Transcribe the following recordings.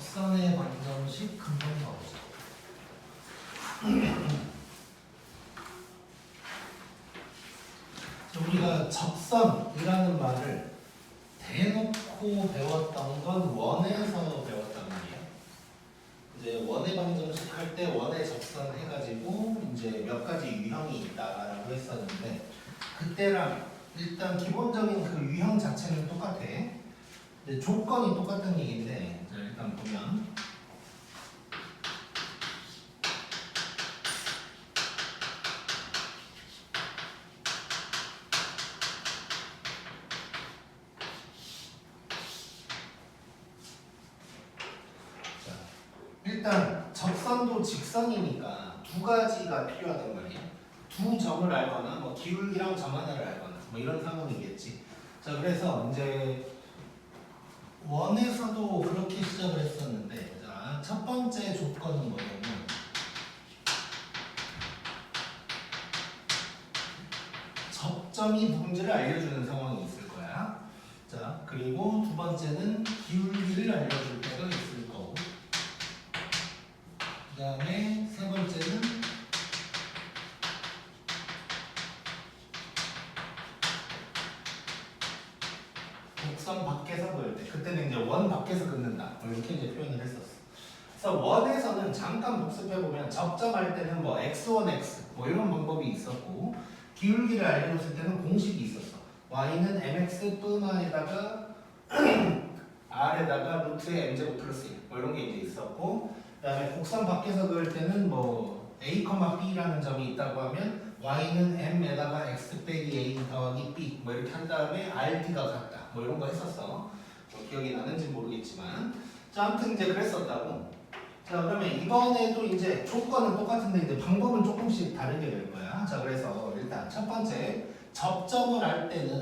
접선의 방정식 금방 나오죠. 우리가 접선이라는 말을 대놓고 배웠던 건 원에서 배웠단 말이에요. 이제 원의 방정식 할 때 원의 접선 해가지고 이제 몇 가지 유형이 있다라고 했었는데, 그때랑 일단 기본적인 그 유형 자체는 똑같아. 근데 조건이 똑같은 얘기인데, 자, 일단 보면 일단 접선도 직선이니까 두 가지가 필요하단 말이야. 두 점을 알거나 뭐 기울기랑 점 하나를 알거나 뭐 이런 상황이겠지. 자, 그래서 이제 원에서도 그렇게 시작을 했었는데, 자, 첫 번째 조건은 뭐냐면 접점이 누군지를 알려주는 상황이 있을 거야. 자, 그리고 두 번째는 기울기를 알려줄 때가 있을 거고, 그 다음에 세 번째는 곡선 밖에서 그을 때, 그때는 이제 원 밖에서 긋는다 이렇게 이제 표현을 했었어. 그래서 원에서는 잠깐 복습해보면 접점할 때는 뭐 x1, x 뭐 이런 방법이 있었고, 기울기를 알려줬을 때는 공식이 있었어. y는 mx 뿜안에다가 r에다가 루트의 m제곱 플러스 1 뭐 이런 게 이제 있었고, 그 다음에 곡선 밖에서 그을 때는 뭐 a, b라는 점이 있다고 하면 y는 m에다가 x 빼기 a 더하기 b 뭐 이렇게 한 다음에 rd가 같다 뭐 이런 거 했었어. 뭐 기억이 나는지 모르겠지만, 자, 아무튼 이제 그랬었다고. 자, 그러면 이번에도 이제 조건은 똑같은데 이제 방법은 조금씩 다르게 될 거야. 자, 그래서 일단 첫 번째 접점을 알 때는,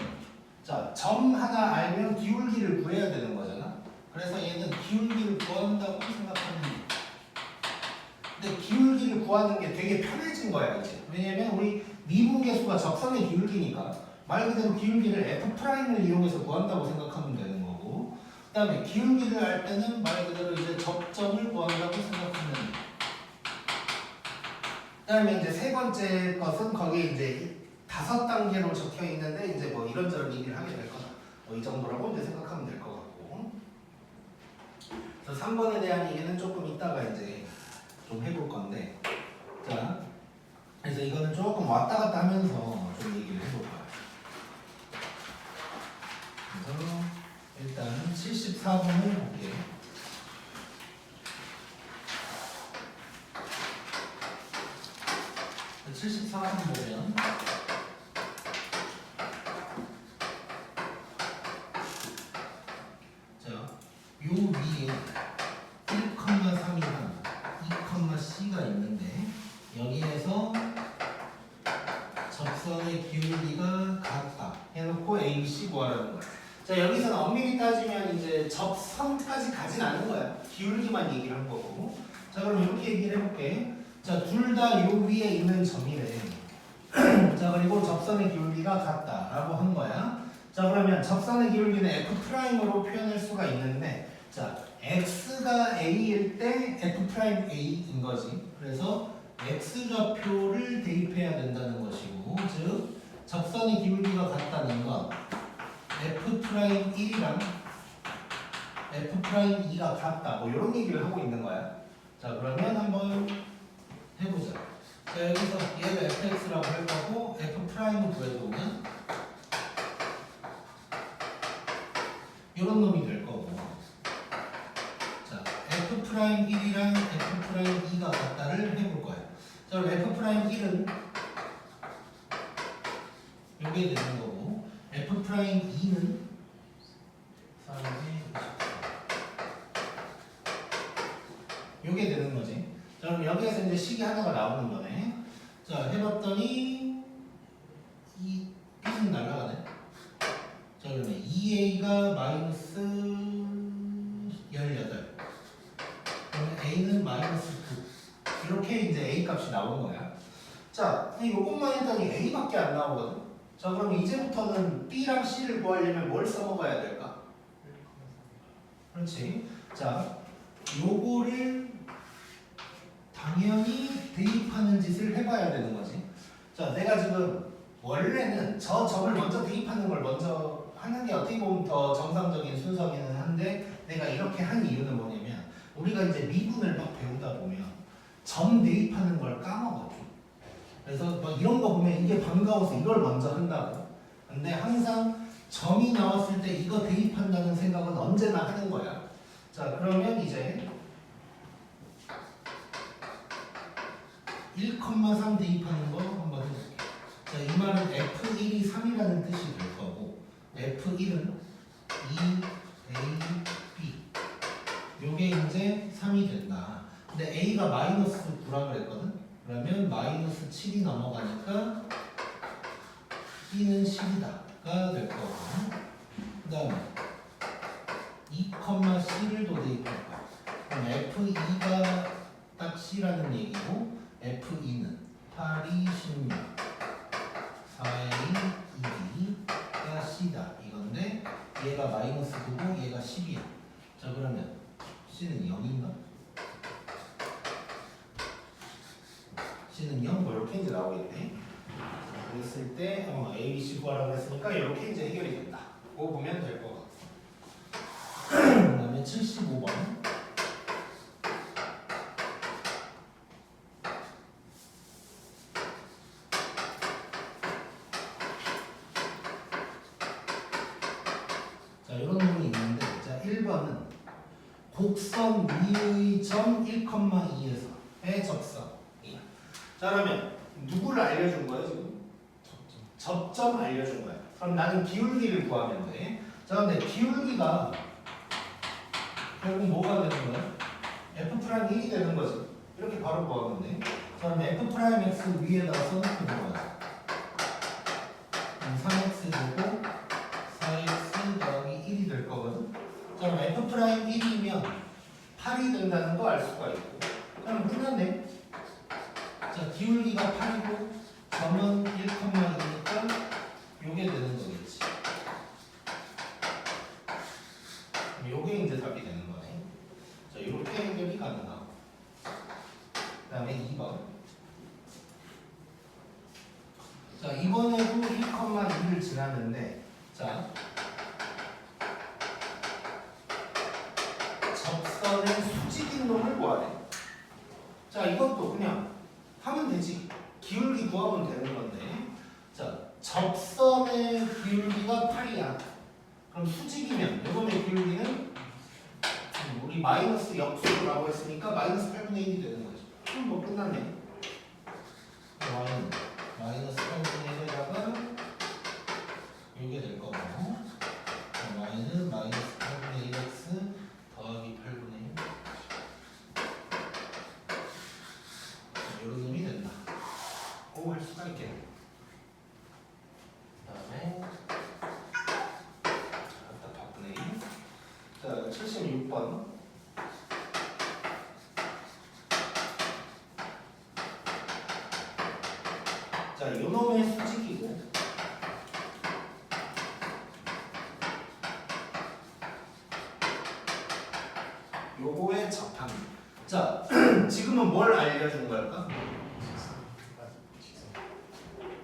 자, 점 하나 알면 기울기를 구해야 되는 거잖아. 그래서 얘는 기울기를 구한다고 생각하면 돼. 근데 기울기를 구하는 게 되게 편해진 거야 이제. 왜냐면 우리 미분계수가 접선의 기울기니까 말 그대로 기울기를 f'을 이용해서 구한다고 생각하면 되는 거고, 그 다음에 기울기를 알 때는 말 그대로 이제 접점을 구한다고 생각하면 돼. 그 다음에 이제 세 번째 것은 거기에 이제 5단계로 적혀 있는데 이제 뭐 이런저런 얘기를 하게 될 거다. 뭐 이 정도라고 이제 생각하면 될 것 같고. 그래서 3번에 대한 얘기는 조금 이따가 이제 좀 해볼 건데, 자, 그래서 이거는 조금 왔다 갔다 하면서 좀 얘기를 해볼 거예요. 그래서 일단 74번을 볼게요. 74번 보면 자, 요 위에 1,3이랑 2,c가 있는데 여기에서 접선의 기울기가 같다 해놓고 A, B, C 구하라는 거야. 자, 여기서는 엄밀히 따지면 이제 접선까지 가진 않은 거야. 기울기만 얘기를 한 거고. 자, 그럼 이렇게 얘기를 해볼게. 자, 둘 다 요 위에 있는 점이래. 자, 그리고 접선의 기울기가 같다라고 한 거야. 자, 그러면 접선의 기울기는 F'으로 표현할 수가 있는데, 자, X가 A일 때 F'A인 거지. 그래서 X좌표를 대입해야 된다는 것이고, 즉 접선의 기울기가 같다는 건 F'1이랑 F'2가 같다 뭐 이런 얘기를 하고 있는 거야. 자, 그러면 한번 해보자. 자, 여기서 얘를 fx라고 할 거고 F'을 구해보면 이런 놈이 될 거고, 자, F'1이랑 F'2가 같다를 해볼 거야. 자, 그럼 F'1은 요게 되는 거고, F'2는 요게 되는 거지. 자, 그럼 여기에서 이제 식이 하나가 나오는 거네. 자, 해봤더니 이 B는 날아가네. 자, 그러면 2A가 마이너스 18, 그러면 A는 마이너스 9 이렇게 이제 A 값이 나오는 거야. 자, 이것만 했더니 A밖에 안 나오거든. 자, 그럼 이제부터는 B랑 C를 구하려면 뭘 써먹어야 될까? 그렇지. 자, 요거를 당연히 대입하는 짓을 해봐야 되는 거지. 자, 내가 지금 원래는 저 점을 먼저 대입하는 걸 먼저 하는 게 어떻게 보면 더 정상적인 순서기는 한데 내가 이렇게 한 이유는 뭐냐면 우리가 이제 미분을 막 배우다 보면 점 대입하는 걸 까먹어요. 그래서 막 이런 거 보면 이게 반가워서 이걸 먼저 한다고. 근데 항상 점이 나왔을 때 이거 대입한다는 생각은 언제나 하는 거야. 자, 그러면 이제 1,3 대입하는 거 한번 해볼게요. 자, 이 말은 F1이 3이라는 뜻이 될 거고 F1은 2A, B 요게 이제 3이 된다. 근데 A가 마이너스 9라고 그랬거든? 그러면 마이너스 7이 넘어가니까 B는 10이다가 될 거고 그 다음에 2,C를 또 대입할 거야. 그럼 F2가 딱 C라는 얘기고 F2는 8이 16 4의 2가 C다 이건데 얘가 마이너스 9고 얘가 10이야. 자, 그러면 C는 0인가? C는 0 뭐 이렇게 이제 나오겠네. 그랬을 때 A, B, C 구하라고 했으니까 이렇게 이제 해결이 된다. 그거 보면 될 것 같아. 그 다음에 75번. 자, 이런 놈이 있는데, 자, 1번은 곡선 위의 점 1,2에서의 접선이야. 자, 그러면 누구를 알려준 거야, 지금? 접점 알려준 거야. 그럼 나는 기울기를 구하면 돼. 자, 근데 기울기가 결국 뭐가 되는 거야? F'1이 되는 거지. 이렇게 바로 구하면 돼. 자, 그럼 F'X 위에다가 써놓고 구하자. 3x 되고 4x 더하기 1이 될 거거든. 자, 그럼 F'1이면 8이 된다는 거 알 수가 있고. 그럼 끝났네. 자, 기울기가 8이고 점은 1,2니까 요게 되는 거겠지. 요게 이제 답이 되는 거네. 자, 이렇게 해결이 가능하고. 그 다음에 2번. 자, 이번에도 1,2를 지났는데, 자, 접선의 수직인 놈을 구하래. 자, 이것도 그냥 하면 되지. 기울기 구하면 되는 건데. 자, 접선의 기울기가 8이야. 그럼 수직이면 이번의 기울기는 우리 마이너스 역수라고 했으니까 마이너스 8분의 1이 되는 거죠. 그럼 뭐 끝났네. y는 마이너스 8분의 1에다가 이게 될 거고 y는 마이너스 8분의 1x 더하기 8분의 1 이런 놈이 된다. 오, 할 수가 있겠네. 그 다음에 바쁘네. 자, 76번. 자, 요놈의 수직이고 요거의 접합. 자, 지금은 뭘 알려준 걸까?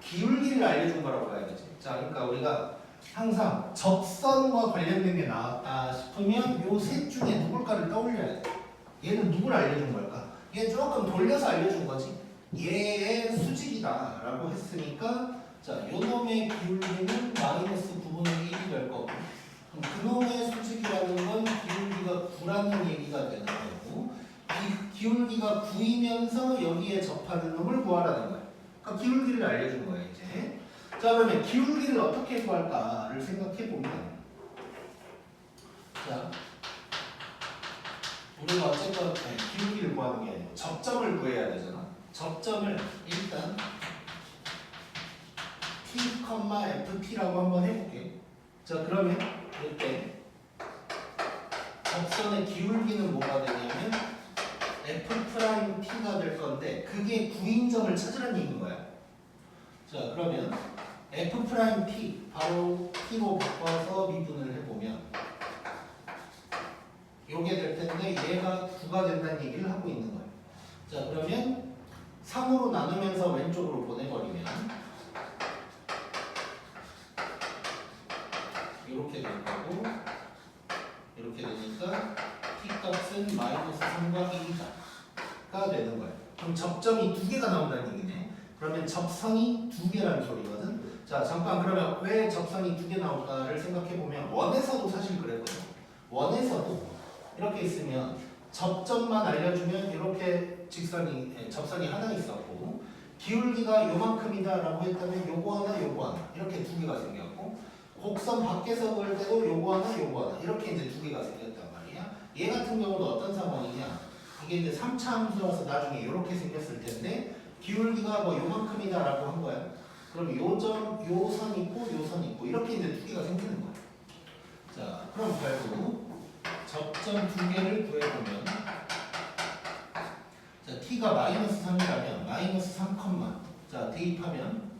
기울기를 알려준 거라고 봐야겠지. 자, 그러니까 우리가 항상 접선과 관련된 게 나왔다 싶으면 요 셋 중에 누굴까를 떠올려야 돼. 얘는 누굴 알려준 걸까? 얘 조금 돌려서 알려준 거지. 얘의 수직이다 라고 했으니까 자, 요 놈의 기울기는 마이너스 9분의 1이 될 거고 그럼 그놈의 수직이라는 건 기울기가 9라는 얘기가 되는 거고 이 기울기가 9이면서 여기에 접하는 놈을 구하라는 거야. 그러니까 기울기를 알려준 거야 이제. 자, 그러면 기울기를 어떻게 구할까를 생각해 보면 자, 우리가 어쨌든 기울기를 구하는 게 아니고 접점을 구해야 되잖아. 접점을 일단 t, ft라고 한번 해볼게. 자, 그러면 이때 접선의 기울기는 뭐가 되냐면 f't가 될 건데 그게 구인점을 찾으라는 얘기인 거야. 자, 그러면 f't 바로 t로 바꿔서 미분을 해보면 요게 될 텐데 얘가 9가 된다는 얘기를 하고 있는 거예요. 자, 그러면 3으로 나누면서 왼쪽으로 보내버리면 이렇게 될 거고, 이렇게 되니까 t 값은 마이너스 3과 1가 되는 거예요. 그럼 접점이 2개가 나온다는 얘기네. 그러면 접선이 2개라는 소리거든. 자, 잠깐 그러면 왜 접선이 2개 나올까를 생각해 보면 원에서도 사실 그랬거든요. 원에서도 이렇게 있으면 접점만 알려주면 이렇게 접선이 하나 있었고, 기울기가 요만큼이다라고 했다면 요거 하나 요거 하나 이렇게 2개가 생겼고, 곡선 밖에서 볼 때도 요거 하나 요거 하나 이렇게 이제 2개가 생겼단 말이야. 얘 같은 경우도 어떤 상황이냐, 이게 이제 3차 함수라서 나중에 이렇게 생겼을 텐데 기울기가 뭐 요만큼이다라고 한 거야. 그럼 요 선 있고 요 선 있고 이렇게 이제 2개가 생기는 거야. 자, 그럼 결국 접점 2개를 구해보면, 자, t가 마이너스 3이라면 마이너스 3, 자, 대입하면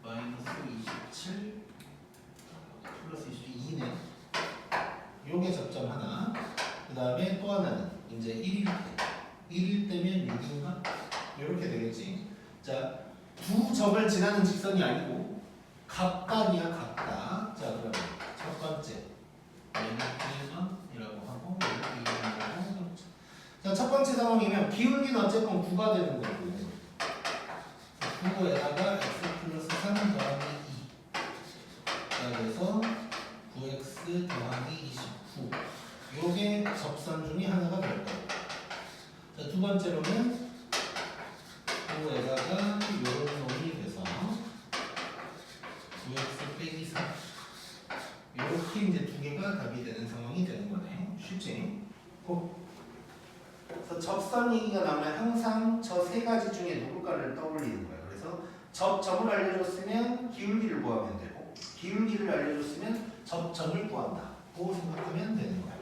마이너스 27 플러스 22네. 요게 접점 하나. 그 다음에 또 하나는 이제 1일 때. 1일 때면 6인가? 이렇게 되겠지. 자, 두 점을 지나는 직선이 아니고 각각이야, 각각. 자, 그러면 첫 번째 이라고 하고, 자, 첫 번째 상황이면 기울기는 어쨌건 9가 되는 거고, 9에다가 x 플러스 3 더하기 2. 자, 그래서 9x 더하기 29. 요게 접선 중에 하나가 될 거예요. 자, 두 번째로는 9에다가 요런 놈이 돼서 9x 빼기 3. 이렇게 이제 2개가 답이 되는 상황이 되는 거네. 쉽지? 그래서 접선 얘기가 나오면 항상 저 세 가지 중에 누굴까를 떠올리는 거예요. 그래서 접점을 알려줬으면 기울기를 구하면 되고, 기울기를 알려줬으면 접점을 구한다고 생각하면 되는 거예요.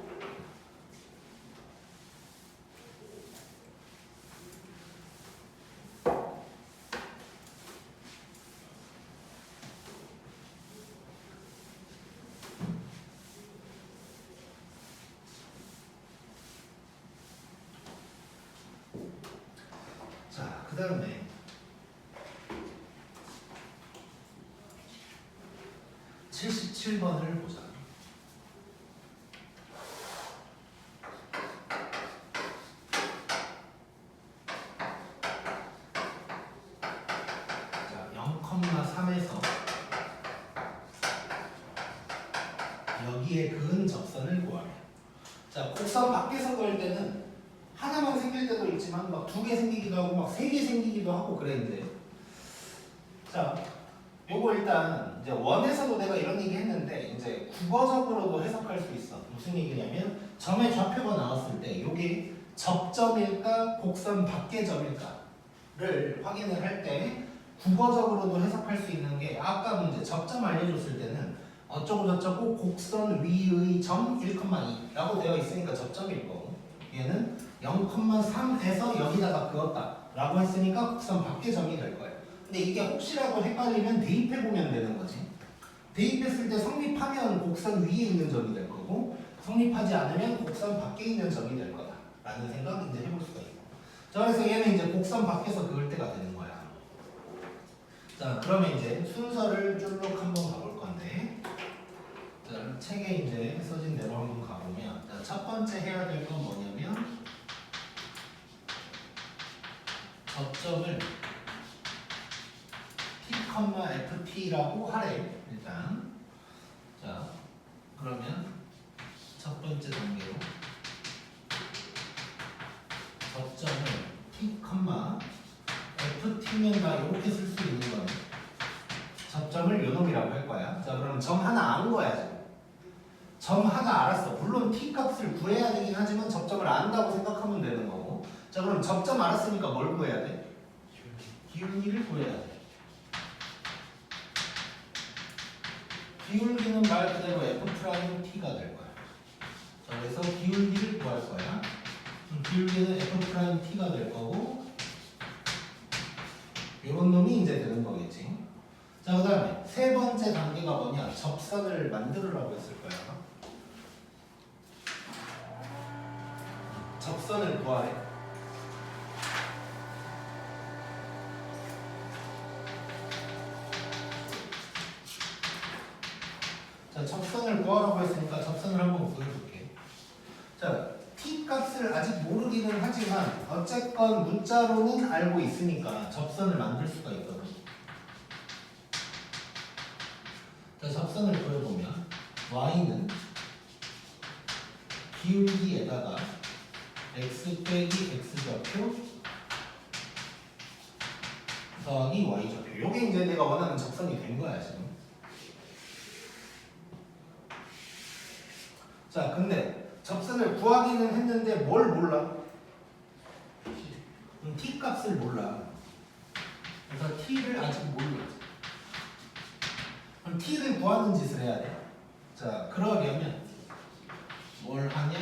자, 그 다음에 77번을 보자. 자, 0,3에서 여기에 그은 접선을 구하래. 자, 곡선 밖에서 그을 때는 하나만 생길 때도 있지만 막 2개 생기기도 하고 막 3개 생기기도 하고 그래 이제. 자, 요거 일단 이제 원에서도 내가 이런 얘기 했는데 이제 국어적으로도 해석할 수 있어. 무슨 얘기냐면 점의 좌표가 나왔을 때 요게 접점일까 곡선 밖의 점일까를 확인을 할 때 국어적으로도 해석할 수 있는 게, 아까 문제 접점 알려줬을 때는 어쩌고 저쩌고 곡선 위의 점 1,2라고 되어 있으니까 접점일 거고, 얘는 0,3에서 여기다가 그었다 라고 했으니까 곡선 밖의 점이 될 거예요. 근데 이게 혹시라도 헷갈리면 대입해보면 되는 거지. 대입했을 때 성립하면 곡선 위에 있는 점이 될 거고, 성립하지 않으면 곡선 밖에 있는 점이 될 거다 라는 생각 이제 해볼 수가 있고. 자, 그래서 얘는 이제 곡선 밖에서 그을 때가 되는 거야. 자, 그러면 이제 순서를 쭉 한번 가볼 건데, 자, 책에 이제 써진 대로 한번 가보면, 자, 첫 번째 해야 될 건 뭐냐면 접점을 t,ft라고 하래 일단. 자, 그러면 첫 번째 단계로 접점을 t,ft면 다 이렇게 쓸 수 있는 거네. 접점을 요놈이라고 할 거야. 자, 그럼 점 하나 안 거야 지금. 점 하나 알았어. 물론 t 값을 구해야 되긴 하지만 접점을 안다고 생각하면 되는 거고. 자, 그럼 접점 알았으니까 뭘 구해야 돼? 기울기를 구해야 돼. 기울기는 말 그대로 F'T가 될 거야. 자, 그래서 기울기를 구할 거야. 기울기는 F'T가 될 거고, 요런 놈이 이제 되는 거겠지. 자, 그 다음에 세 번째 단계가 뭐냐? 접선을 만들으라고 했을 거야. 접선을 구하래. 자, 접선을 구하라고 했으니까 접선을 한번 구해볼게. 자, t 값을 아직 모르기는 하지만 어쨌건 문자로는 알고 있으니까 접선을 만들 수가 있거든. 자, 접선을 구해보면 y는 기울기에다가 x 빼기 x좌표 더하기 y좌표. 요게 이제 내가 원하는 접선이 된 거야 지금. 자, 근데 접선을 구하기는 했는데 뭘 몰라? t 값을 몰라. 그래서 t를 아직 몰라. 그럼 t를 구하는 짓을 해야 돼. 자, 그러려면 뭘 하냐?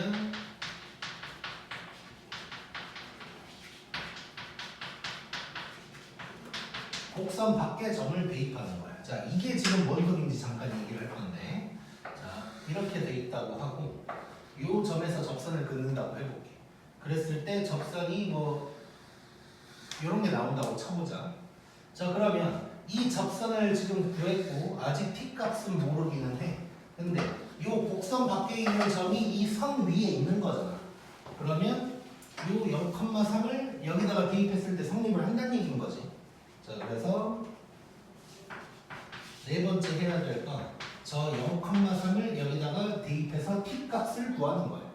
곡선 밖에 점을 대입하는 거야. 자, 이게 지금 뭔 소리인지 잠깐 얘기를 할 건데, 자, 이렇게 돼 있다고 하고, 요 점에서 접선을 긋는다고 해볼게. 그랬을 때 접선이 뭐 이런 게 나온다고 쳐보자. 자, 그러면 이 접선을 지금 구했고 아직 t 값은 모르기는 해. 근데 요 곡선 밖에 있는 점이 이 선 위에 있는 거잖아. 그러면 요 0,3을 여기다가 대입했을 때 성립을 한다는 얘기인 거지. 자, 그래서 네 번째 해야 될 건 저 0,3을 여기다가 대입해서 t 값을 구하는 거예요.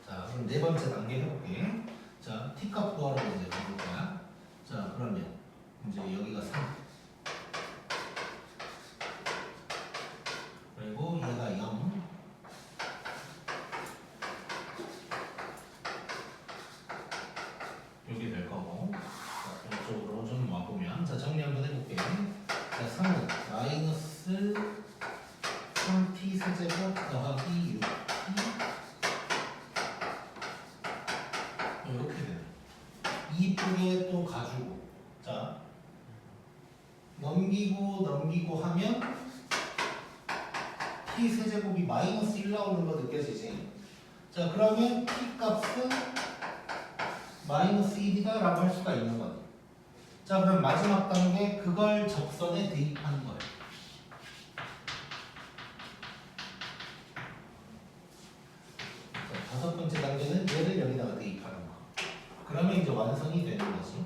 자, 그럼 네 번째 단계 해볼게. 자, t 값 구하라고 이제 해볼 거야. 자, 그러면 이제 여기가 3. 그리고 얘가 0. 이렇게 될 거고. 자, 이쪽으로 좀 와보면. 자, 정리 한번 해볼게. 자, 3은 마이너스 3t 세제곱 더하기 6t. 이렇게 되네. 이쁘게 또 가지고. 자, 넘기고 하면 t 세제곱이 마이너스 1 나오는 거 느껴지지? 자, 그러면 t 값은 마이너스 1이다 라고 할 수가 있는 거지. 자, 그럼 마지막 단계 그걸 접선에 대입하는 거예요. 자, 다섯 번째 단계는 얘를 여기다가 대입하는 거. 그러면 이제 완성이 되는 거지.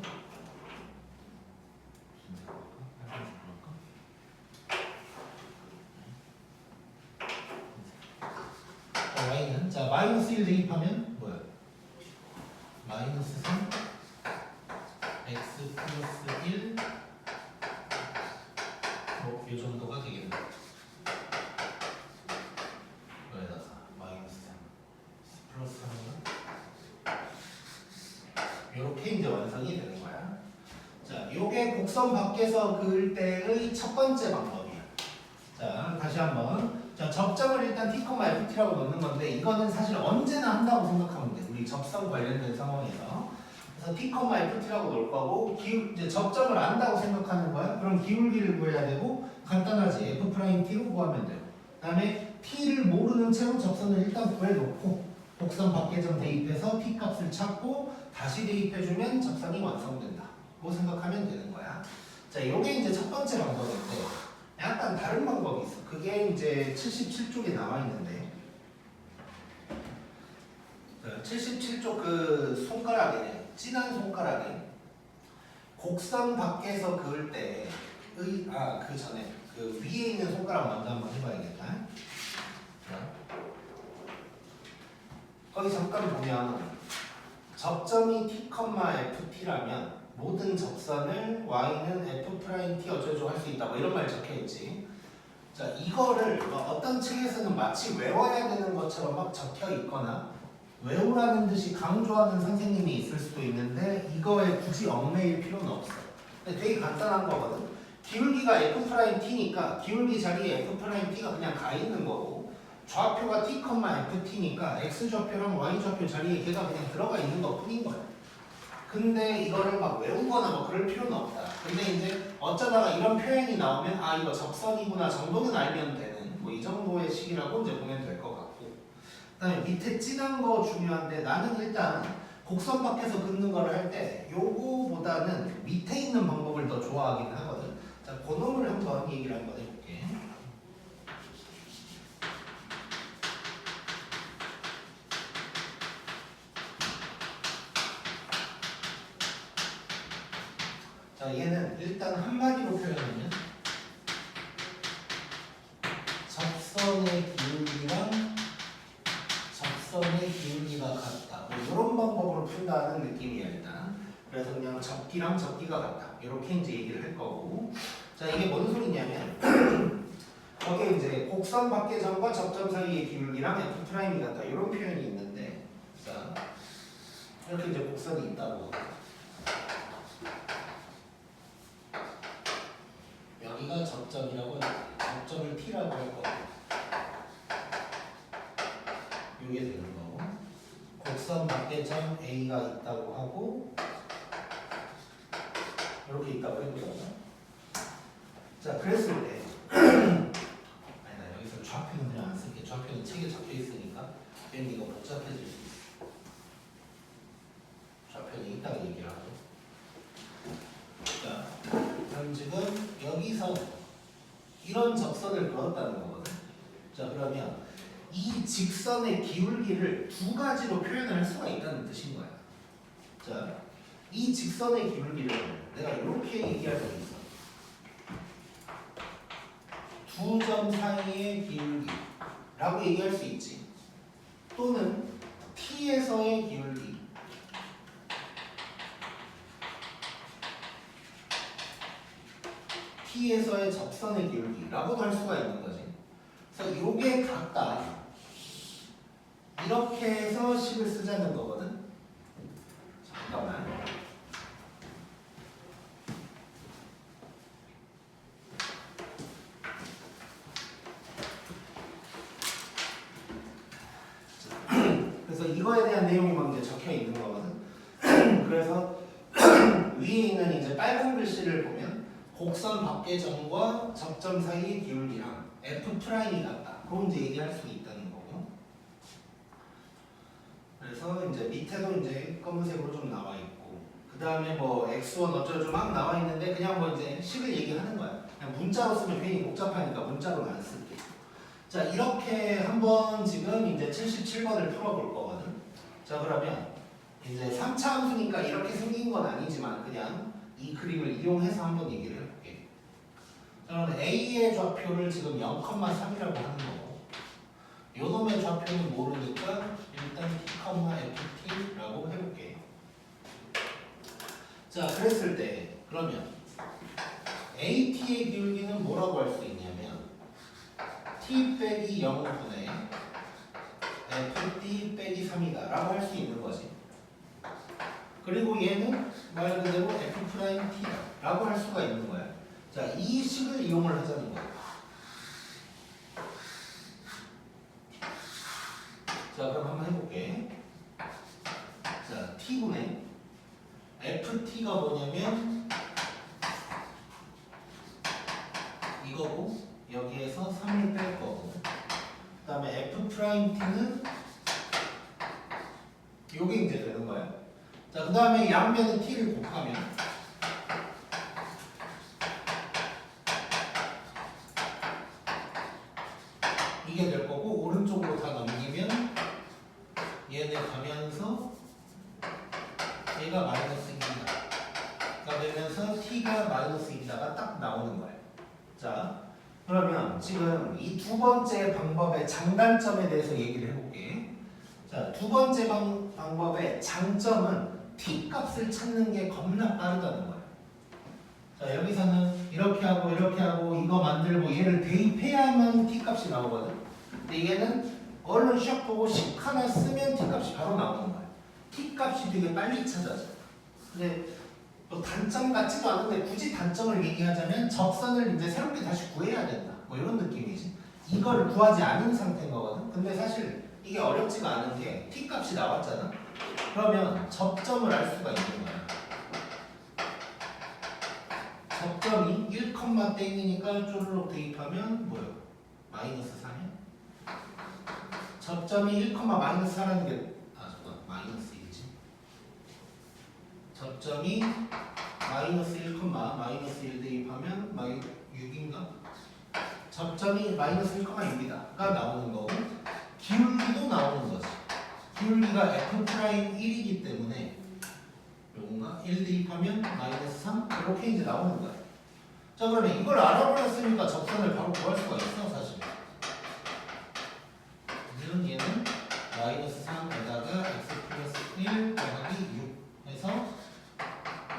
자, y는 자 마이너스 1 대입하면 뭐야? 마이너스 3 x 플러스 1 뭐 이 정도가 되겠네. 여기다가 마이너스 3 플러스 3은 이렇게 이제 완성이 되는 거야. 자, 요게 곡선 밖에서 그을 때의 첫 번째 방법이야. 자, 다시 한번. 자, 접점을 일단 t, ft라고 넣는 건데 이거는 사실 언제나 한다고 생각하면 돼. 우리 접선 관련된 상황에서. 그래서 t, ft라고 넣을 거고 이제 접점을 안다고 생각하는 거야. 그럼 기울기를 구해야 되고 간단하지. f't로 구하면 돼요. 그 다음에 t를 모르는 채로 접선을 일단 구해놓고 곡선 밖에 점 대입해서 t 값을 찾고 다시 대입해주면 접선이 완성된다. 고 생각하면 되는 거야. 자, 요게 이제 첫 번째 방법인데 약간 다른 방법이 있어. 그게 이제 77쪽에 나와 있는데 77쪽 그 손가락에 진한 손가락에 곡선 밖에서 그을 때의 그 전에 그 위에 있는 손가락 먼저 한번 해봐야겠다. 자, 거기 잠깐 보면 접점이 t, ft라면 모든 접선을 y는 f't 어쩌고저쩌고 할 수 있다 뭐 이런 말 적혀있지. 자, 이거를 어떤 책에서는 마치 외워야 되는 것처럼 막 적혀 있거나 외우라는 듯이 강조하는 선생님이 있을 수도 있는데 이거에 굳이 얽매일 필요는 없어. 근데 되게 간단한 거거든. 기울기가 f't니까 기울기 자리에 f't가 그냥 가 있는 거고 좌표가 t, ft니까 x좌표랑 y좌표 자리에 걔가 그냥 들어가 있는 것 뿐인 거야. 근데 이거를 막 외우거나 뭐 그럴 필요는 없다. 근데 이제 어쩌다가 이런 표현이 나오면 아 이거 접선이구나 정도는 알면 되는 뭐 이 정도의 식이라고 이제 보면 될 것 같고. 그다음에 밑에 진한 거 중요한데 나는 일단 곡선 밖에서 긋는 거를 할 때 요거보다는 밑에 있는 방법을 더 좋아하긴 하거든. 자, 그 놈을 한번 얘기를 한번 해볼게. 자, 얘는 일단 한마디로 표현하면 접선의 기울기랑 접선의 기울기가 같다. 뭐 이런 방법으로 푼다는 느낌이야 일단. 그래서 그냥 접기랑 접기가 같다. 이렇게 이제 얘기를 할 거고. 자, 이게 뭔 소리냐면 거기에 이제 곡선 밖에점과 접점 사이의 기울기랑 F'이 같다. 이런 표현이 있는데, 자 이렇게 이제 곡선이 있다고. 여기가 접점이라고 접점을 T라고 할 거고 이게 되는 거고 곡선 밖에 점 A가 있다고 하고 이렇게 있다고 해보잖아. 자 그랬을 때 아니다 여기서 좌표는 그냥 안 쓸게. 좌표는 책에 적혀 있으니까 괜히 이거 복잡해질 수 있어. 좌표는 이따가 얘기를 하고. 자 그럼 지금 여기서 이런 접선을 그었다는 거거든. 자 그러면 이 직선의 기울기를 두 가지로 표현을 할 수가 있다는 뜻인 거야. 자, 이 직선의 기울기를 내가 이렇게 얘기할 수 있어. 두 점 사이의 기울기라고 얘기할 수 있지. 또는 T에서의 기울기. T에서의 접선의 기울기라고도 할 수가 있는 거지. 그래서 요게 각각 이렇게 해서 식을 쓰자는 거거든. 잠깐만. 그래서 이거에 대한 내용이 먼저 적혀 있는 거거든. 그래서 위에 있는 이제 빨간 글씨를 보면 곡선 밖의 점과 접점 사이의 기울기랑 F'이 같다. 그럼 이제 얘기할 수 있다는 거고. 그래서 이제 밑에도 이제 검은색으로 좀 나와 있고, 그 다음에 뭐 X1 어쩌고 막 나와 있는데 그냥 뭐 이제 식을 얘기하는 거야. 그냥 문자로 쓰면 괜히 복잡하니까 문자로는 안 쓸게. 자 이렇게 한번 지금 이제 77번을 풀어볼 거거든. 자 그러면 이제 3차 함수니까 이렇게 생긴 건 아니지만 그냥 이 그림을 이용해서 한번 얘기를 해볼게. 자 그러면 A의 좌표를 지금 0,3이라고 하는 거고 요놈의 좌표는 모르니까 일단 T, FT라고 해볼게. 자 그랬을 때 그러면 AT의 기울기는 뭐라고 할 수 있냐면 T 빼기 0분의 FT 빼기 3이다 라고 할 수 있는 거지. 그리고 얘는 말 그대로 F'T다 라고 할 수가 있는 거야. 자, 이 식을 이용을 하자는 거야. 자, 그럼 한번 해볼게. 자, T분의 FT가 뭐냐면 이거고 여기에서 3을 뺄 거고 그 다음에 F'T는 요게 이제 되는 거야. 자, 그 다음에 양면은 T를 곱하면 이게 될 거고 오른쪽으로 다 넘기면 얘네 가면서 얘가 마이너스 2가 되면서 T가 마이너스 2다가 딱 나오는 거예요. 자, 그러면 지금 이 두 번째 방법의 장단점에 대해서 얘기를 해볼게. 자, 두 번째 방법의 장점은 T 값을 찾는 게 겁나 빠르다는 거야. 자, 여기서는 이렇게 하고 이거 만들고 얘를 대입해야만 T 값이 나오거든. 근데 얘는 얼른 샥 보고 식 하나 쓰면 T 값이 바로 나오는 거야. T 값이 되게 빨리 찾아져. 근데 또 단점 같지도 않은데 굳이 단점을 얘기하자면 접선을 이제 새롭게 다시 구해야 된다. 뭐 이런 느낌이지. 이걸 구하지 않은 상태인 거거든. 근데 사실 이게 어렵지가 않은 게 T 값이 나왔잖아. 그러면 접점을 알 수가 있는 거야. 접점이 1, 땡이니까 쪼르륵 대입하면 뭐요? 마이너스 4면 접점이 1, 마이너스 4라는 게 잠깐 마이너스 1이지. 접점이 마이너스 1, 마이너스 1 대입하면 6인가? 접점이 마이너스 1,6이다가 나오는 거고 기울기도 나오는 거지. 기울기가 F'1이기 때문에 요건가? 1 대입하면 마이너스 3 이렇게 이제 나오는 거야. 자 그러면 이걸 알아버렸으니까 접선을 바로 구할 수가 있어 사실. 얘는 마이너스 3에다가 x 플러스 1 더하기 6 해서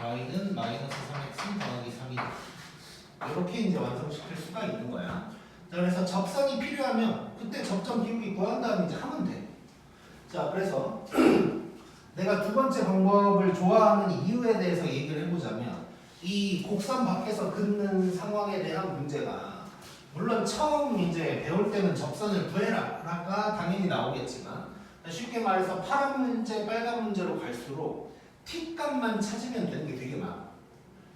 y는 마이너스 3x 더하기 3이다. 이렇게 이제 완성시킬 수가 있는 거야. 자 그래서 접선이 필요하면 그때 접점 기울기 구한 다음에 이제 하면 돼. 자 그래서 내가 두 번째 방법을 좋아하는 이유에 대해서 얘기를 해보자면 이 곡선 밖에서 긋는 상황에 대한 문제가 물론 처음 이제 배울 때는 접선을 구해라가 당연히 나오겠지만 쉽게 말해서 파란 문제, 빨간 문제로 갈수록 t값만 찾으면 되는 게 되게 많아.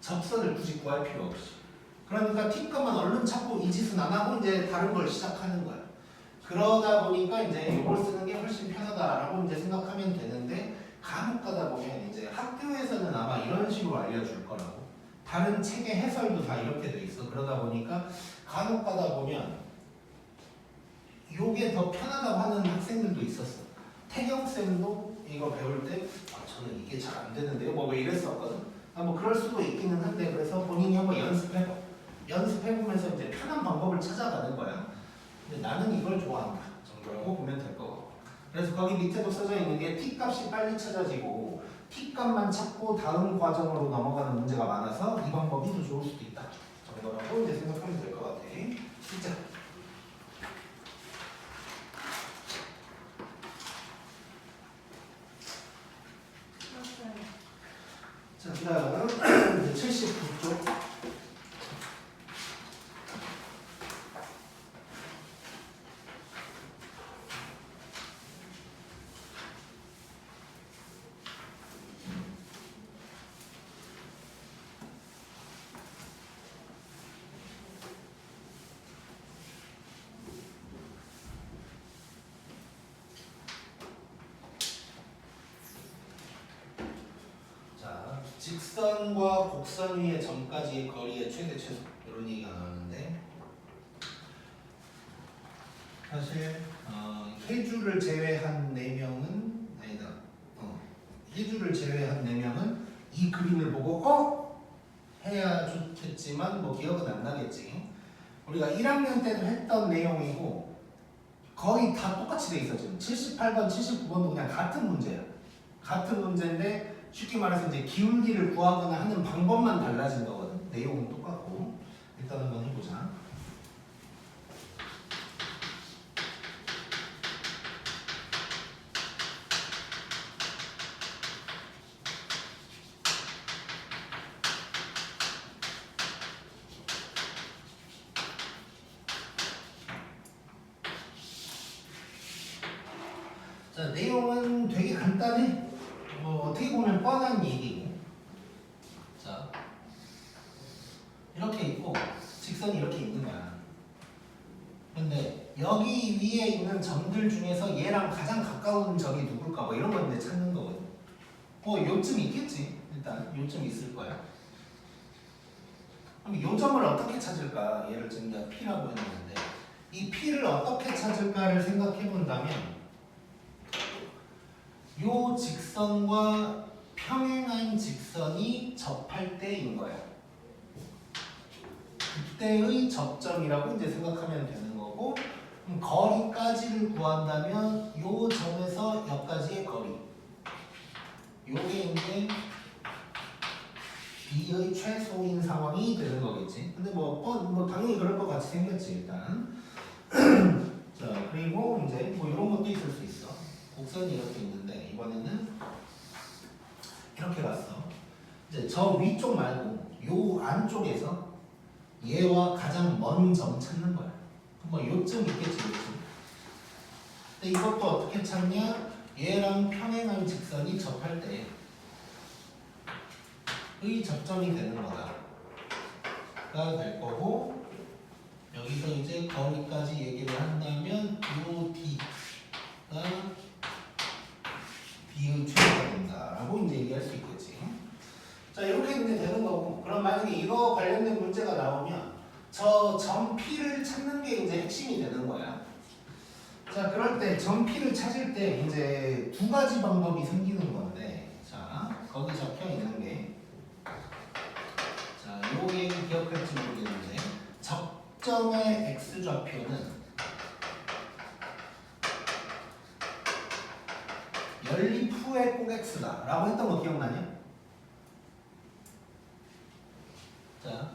접선을 굳이 구할 필요 없이. 그러니까 t값만 얼른 찾고 이 짓은 안 하고 이제 다른 걸 시작하는 거야. 그러다 보니까 이제 이걸 쓰는 게 훨씬 편하다라고 이제 생각하면 되는데 간혹 가다 보면 이제 학교에서는 아마 이런 식으로 알려줄 거라고. 다른 책의 해설도 다 이렇게 돼 있어. 그러다 보니까 간혹 가다 보면 이게 더 편하다고 하는 학생들도 있었어. 태경쌤도 이거 배울 때 저는 이게 잘 안 되는데요. 뭐 이랬었거든. 뭐 그럴 수도 있기는 한데 그래서 본인이 한번 연습해보면서 이제 편한 방법을 찾아가는 거야. 근데 나는 이걸 좋아한다 정도라고 보면 될 거고. 그래서 거기 밑에도 써져 있는 게 t값이 빨리 찾아지고 t값만 찾고 다음 과정으로 넘어가는 문제가 많아서 이 방법이 더 좋을 수도 있다 정도라고 이제 생각하면 될 것 같아. 진짜. 자, 그 다음 79쪽. 직선과 곡선 위의 점까지의 거리의 최대 최소 이런 얘기가 나오는데 사실 해주를 제외한 4명은 아니다. 해주를 제외한 4명은 이 그림을 보고 해야 좋겠지만 뭐 기억은 안 나겠지. 우리가 1학년 때도 했던 내용이고 거의 다 똑같이 돼 있어. 지금 78번, 79번도 그냥 같은 문제야. 같은 문제인데 쉽게 말해서 이제 기울기를 구하거나 하는 방법만 달라진 거거든. 내용은 똑같고. 일단 한번 해보자. 자, 내용은 되게 간단해. 어떻게 보면 뻔한 얘기고. 자, 이렇게 있고 직선이 이렇게 있는 거야. 근데 여기 위에 있는 점들 중에서 얘랑 가장 가까운 점이 누굴까? 뭐 이런 건데 찾는 거거든. 요쯤 있겠지. 일단 요쯤 있을 거야. 그럼 요 점을 어떻게 찾을까? 얘를 지금 내가 P라고 해놨는데 이 P를 어떻게 찾을까를 생각해 본다면 요 직선과 평행한 직선이 접할 때인 거야. 그때의 접점이라고 이제 생각하면 되는 거고, 거리까지를 구한다면 요 점에서 여기까지의 거리. 요게 이제 B의 최소인 상황이 되는 거겠지. 근데 뭐 당연히 그럴 것 같이 생겼지 일단. 자 그리고 이제 뭐 이런 것도 있을 수 있어. 곡선이 이렇게 있는데 이번에는 이렇게 갔어. 이제 저 위쪽 말고 요 안쪽에서 얘와 가장 먼 점 찾는 거야. 뭐 요쯤 있겠지 요쯤. 근데 이것도 어떻게 찾냐? 얘랑 평행한 직선이 접할 때의 접점이 되는 거다. 될 거고 여기서 이제 거리까지 얘기를 한다면 요 D가 B의 최소가 된다라고 이제 얘기할 수 있겠지. 자 이렇게 이제 되는 거고 그럼 만약에 이거 관련된 문제가 나오면 저 점 P를 찾는 게 이제 핵심이 되는 거야. 자 그럴 때 점 P를 찾을 때 이제 두 가지 방법이 생기는 건데 자 거기 적혀 있는 게 자 요게 기억할지 모르겠는데 적점의 x좌표는 연립 후의 꼭 x다 라고 했던 거 기억나냐? 자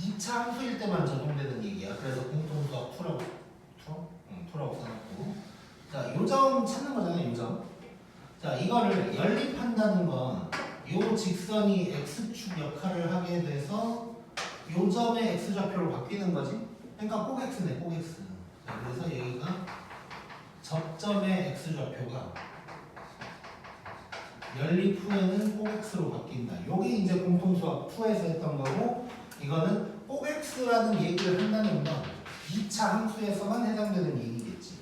2차 함수일 때만 적용되는 얘기야. 그래서 공통수학 2라고 써놨고 자 요점 찾는 거잖아요. 요점. 자 이거를 연립한다는 건 요 직선이 x축 역할을 하게 돼서 요점의 x좌표로 바뀌는 거지. 그러니까 꼭 x네 꼭 x. 자, 그래서 여기가 접점의 x좌표가 연립 후에는 꼭 x로 바뀐다. 요게 이제 공통수학 2에서 했던 거고 이거는 꼭 x라는 얘기를 한다는 건 2차 함수에서만 해당되는 얘기겠지.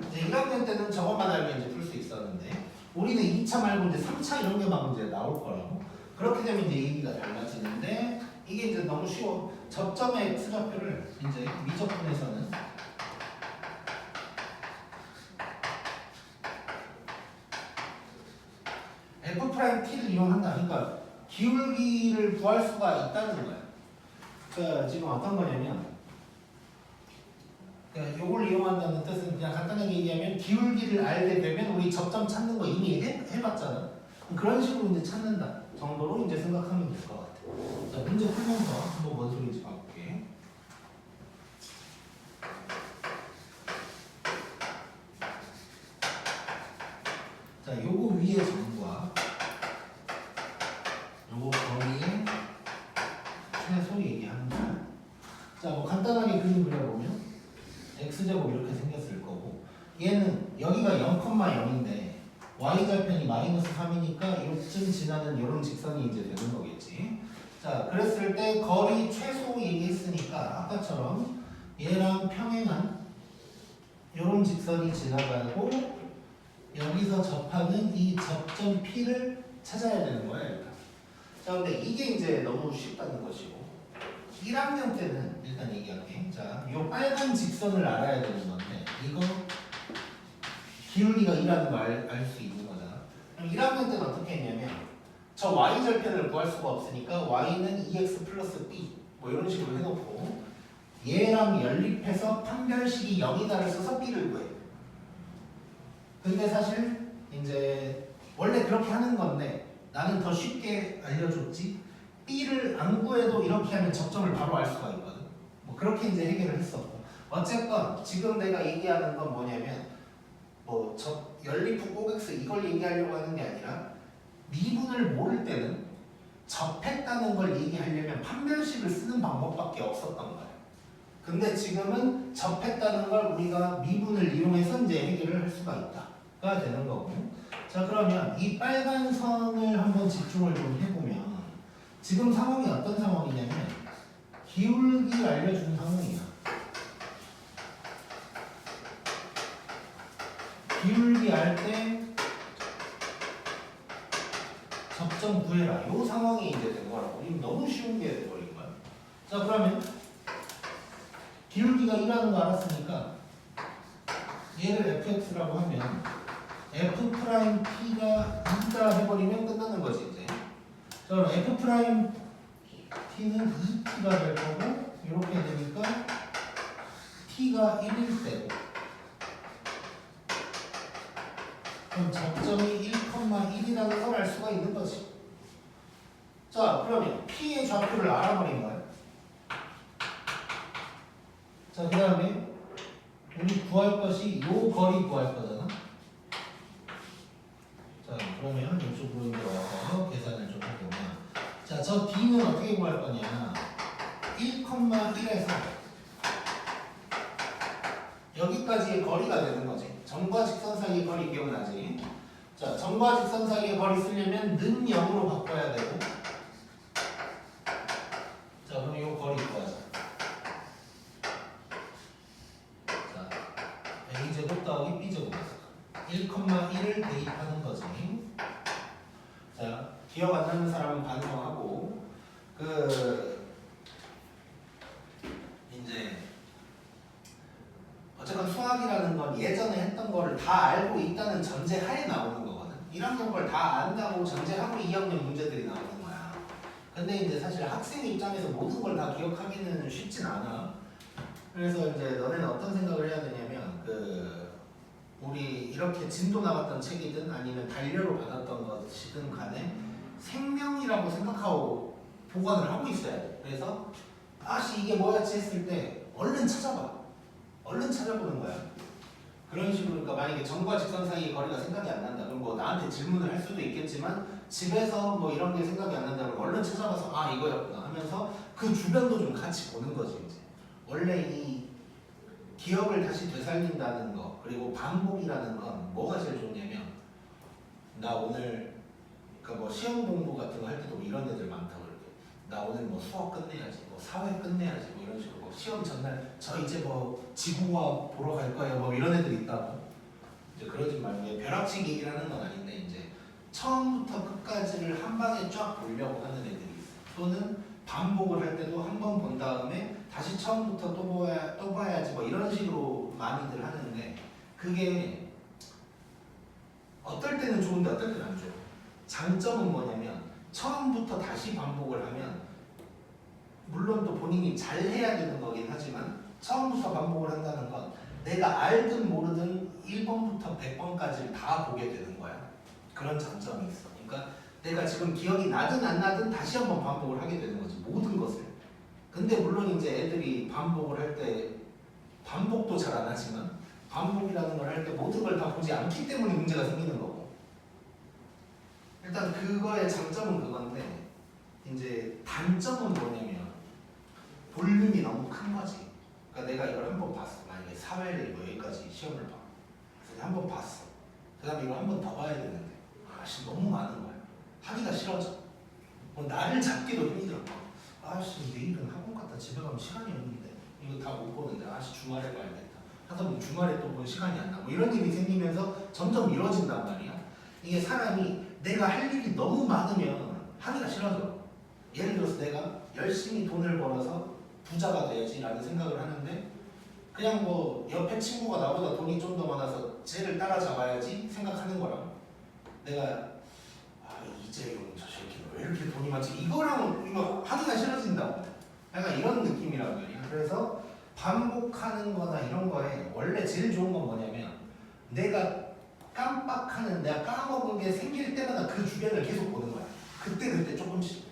이제 1학년 때는 저것만 알면 이제 풀 수 있었는데 우리는 2차 말고 이제 3차 이런 게 막 이제 나올 거라고. 그렇게 되면 이제 얘기가 달라지는데 이게 이제 너무 쉬워. 접점의 x좌표를 이제 미적분에서는 f't를 이용한다. 그러니까 기울기를 구할 수가 있다는 거야. 그러니까 지금 어떤 거냐면 그러니까 요걸 이용한다는 뜻은 그냥 간단하게 얘기하면 기울기를 알게 되면 우리 접점 찾는 거 이미 해봤잖아. 그런 식으로 이제 찾는다 정도로 이제 생각하면 될 것 같아. 자 문제 풀면서 한번 뭔 소리인지 봐볼게. 자 요거 위에 점과 요거 거리의 최소 얘기하는 거야. 자 뭐 간단하게 그림 그려보면 x제곱 이렇게 생겼을 거고 얘는 여기가 0,0인데 y좌편이 마이너스 3이니까 요쯤 지나는 요런 직선이 이제 되는 거겠지. 자 그랬을 때 거리 최소 얘기했으니까 아까처럼 얘랑 평행한 요런 직선이 지나가고 여기서 접하는 이 접점 P를 찾아야 되는 거야 일단. 자 근데 이게 이제 너무 쉽다는 것이고 1학년 때는 일단 얘기할게. 자, 요 빨간 직선을 알아야 되는 건데 이거 기울기가 2라는 걸 알 수 있는 거잖아. 그럼 1학년 때는 어떻게 했냐면 저 y절편을 구할 수가 없으니까 y는 2x 플러스 b 뭐 이런 식으로 해놓고 얘랑 연립해서 판별식이 0이다를 써서 b를 구해. 근데 사실 이제 원래 그렇게 하는 건데 나는 더 쉽게 알려줬지. b를 안 구해도 이렇게 하면 접점을 바로 알 수가 있거든. 뭐 그렇게 이제 해결을 했었고 어쨌건 지금 내가 얘기하는 건 뭐냐면 뭐 연립 후 꼭 x 이걸 얘기하려고 하는 게 아니라 미분을 모를 때는 접했다는 걸 얘기하려면 판별식을 쓰는 방법밖에 없었던 거야. 근데 지금은 접했다는 걸 우리가 미분을 이용해서 이제 해결을 할 수가 있다가 되는 거고. 자 그러면 이 빨간 선을 한번 집중을 좀 해보면 지금 상황이 어떤 상황이냐면 기울기를 알려주는 상황이야. 기울기 알 때 접점 구해라. 이 상황이 이제 된 거라고. 이거 너무 쉬운 게 돼버린 거야. 자 그러면 기울기가 2라는 거 알았으니까 얘를 fx라고 하면 f't가 2다 해버리면 끝나는 거지 이제. 자 그럼 f't는 2t가 될 거고 이렇게 되니까 t가 1일 때고 그럼 접점이 1,1이라는 걸 알 수가 있는 거지. 자 그러면 p의 좌표를 알아버린 거야. 자 그 다음에 우리 구할 것이 요 거리 구할 거잖아. 자 그러면 이쪽으로 이제 와서 계산을 좀 해보면 자 저 D는 어떻게 구할 거냐 1,1에서 여기까지의 거리가 되는 거지. 점과 직선 사이의 거리 기억나지? 자, 점과 직선 사이의 거리 쓰려면 는 0으로 바꿔야 되고. 자, 그럼 이 거리 구하자. 자, a제곱 더하기 b제곱 1,1을 대입하는 거지. 자, 기억 안 나는 사람은 반성하고 이제 어쨌건 수학이라는 건 예전에 했던 거를 다 알고 있다는 전제 하에 나오는 거거든. 1학년 걸 다 안다고 전제하고 2학년 문제들이 나오는 거야. 근데 이제 사실 학생 입장에서 모든 걸 다 기억하기는 쉽진 않아. 그래서 이제 너네는 어떤 생각을 해야 되냐면 우리 이렇게 진도 나갔던 책이든 아니면 단료로 받았던 것이든 간에 생명이라고 생각하고 보관을 하고 있어야 돼. 그래서 아씨 이게 뭐였지 했을 때 얼른 찾아봐. 얼른 찾아보는 거야. 그런 식으로 그러니까 만약에 점과 직선 사이의 거리가 생각이 안 난다. 그럼 뭐 나한테 질문을 할 수도 있겠지만 집에서 뭐 이런 게 생각이 안 난다. 그럼 얼른 찾아봐서 아 이거였구나 하면서 그 주변도 좀 같이 보는 거지 이제. 원래 이 기억을 다시 되살린다는 거 그리고 반복이라는 건 뭐가 제일 좋냐면 나 오늘 그러니까 뭐 시험 공부 같은 거 할 때도 이런 애들 많다고 그러게. 나 오늘 뭐 수업 끝내야지, 뭐 사회 끝내야지, 뭐 이런 식으로 뭐 시험 전날 저 이제 뭐 지구과학 보러 갈 거예요, 뭐 이런 애들 있다고. 이제 그러지 말고 벼락치기 얘기라는 건 아닌데 이제 처음부터 끝까지를 한 방에 쫙 보려고 하는 애들이 있어. 또는 반복을 할 때도 한 번 본 다음에 다시 처음부터 또 봐야지 뭐 이런 식으로 많이들 하는데 그게 어떨 때는 좋은데 어떨 때는 안 좋아. 장점은 뭐냐면 처음부터 다시 반복을 하면 물론 또 본인이 잘 해야 되는 거긴 하지만 처음부터 반복을 한다는 건 내가 알든 모르든 1번부터 100번까지 다 보게 되는 거야. 그런 장점이 있어. 그러니까 내가 지금 기억이 나든 안 나든 다시 한번 반복을 하게 되는 거지. 모든 것을. 근데 물론 이제 애들이 반복을 할 때 반복도 잘 안 하지만 반복이라는 걸 할 때 모든 걸 다 보지 않기 때문에 문제가 생기는 거고. 일단 그거의 장점은 그건데 이제 단점은 뭐냐면 볼륨이 너무 큰 거지. 그러니까 내가 이걸 한 번 봤어. 만약에 사회를 뭐 여기까지 시험을 봐. 그래서 한 번 봤어. 그 다음에 이걸 한 번 더 봐야 되는데 아씨 너무 많은 거야. 하기가 싫어져. 뭐 나를 잡기도 힘들어. 아씨 내일은 학원 갔다 집에 가면 시간이 없는데 이거 다 못 보는데 아씨 주말에 봐야겠다. 하다 보면 주말에 또 본 시간이 안 나. 뭐 이런 일이 생기면서 점점 미뤄진단 말이야. 이게 사람이 내가 할 일이 너무 많으면 하기가 싫어져. 예를 들어서 내가 열심히 돈을 벌어서 부자가 돼야지라는 생각을 하는데 그냥 뭐 옆에 친구가 나보다 돈이 좀 더 많아서 쟤를 따라잡아야지 생각하는 거랑 내가 이재용 저 새끼는 왜 이렇게 돈이 많지? 이거랑 이거 하기가 싫어진다고. 약간 이런 느낌이란 말이야. 그래서 반복하는 거나 이런 거에 원래 제일 좋은 건 뭐냐면 내가 깜빡하는 내가 까먹은 게 생길 때마다 그 주변을 계속 보는 거야. 그때 조금씩.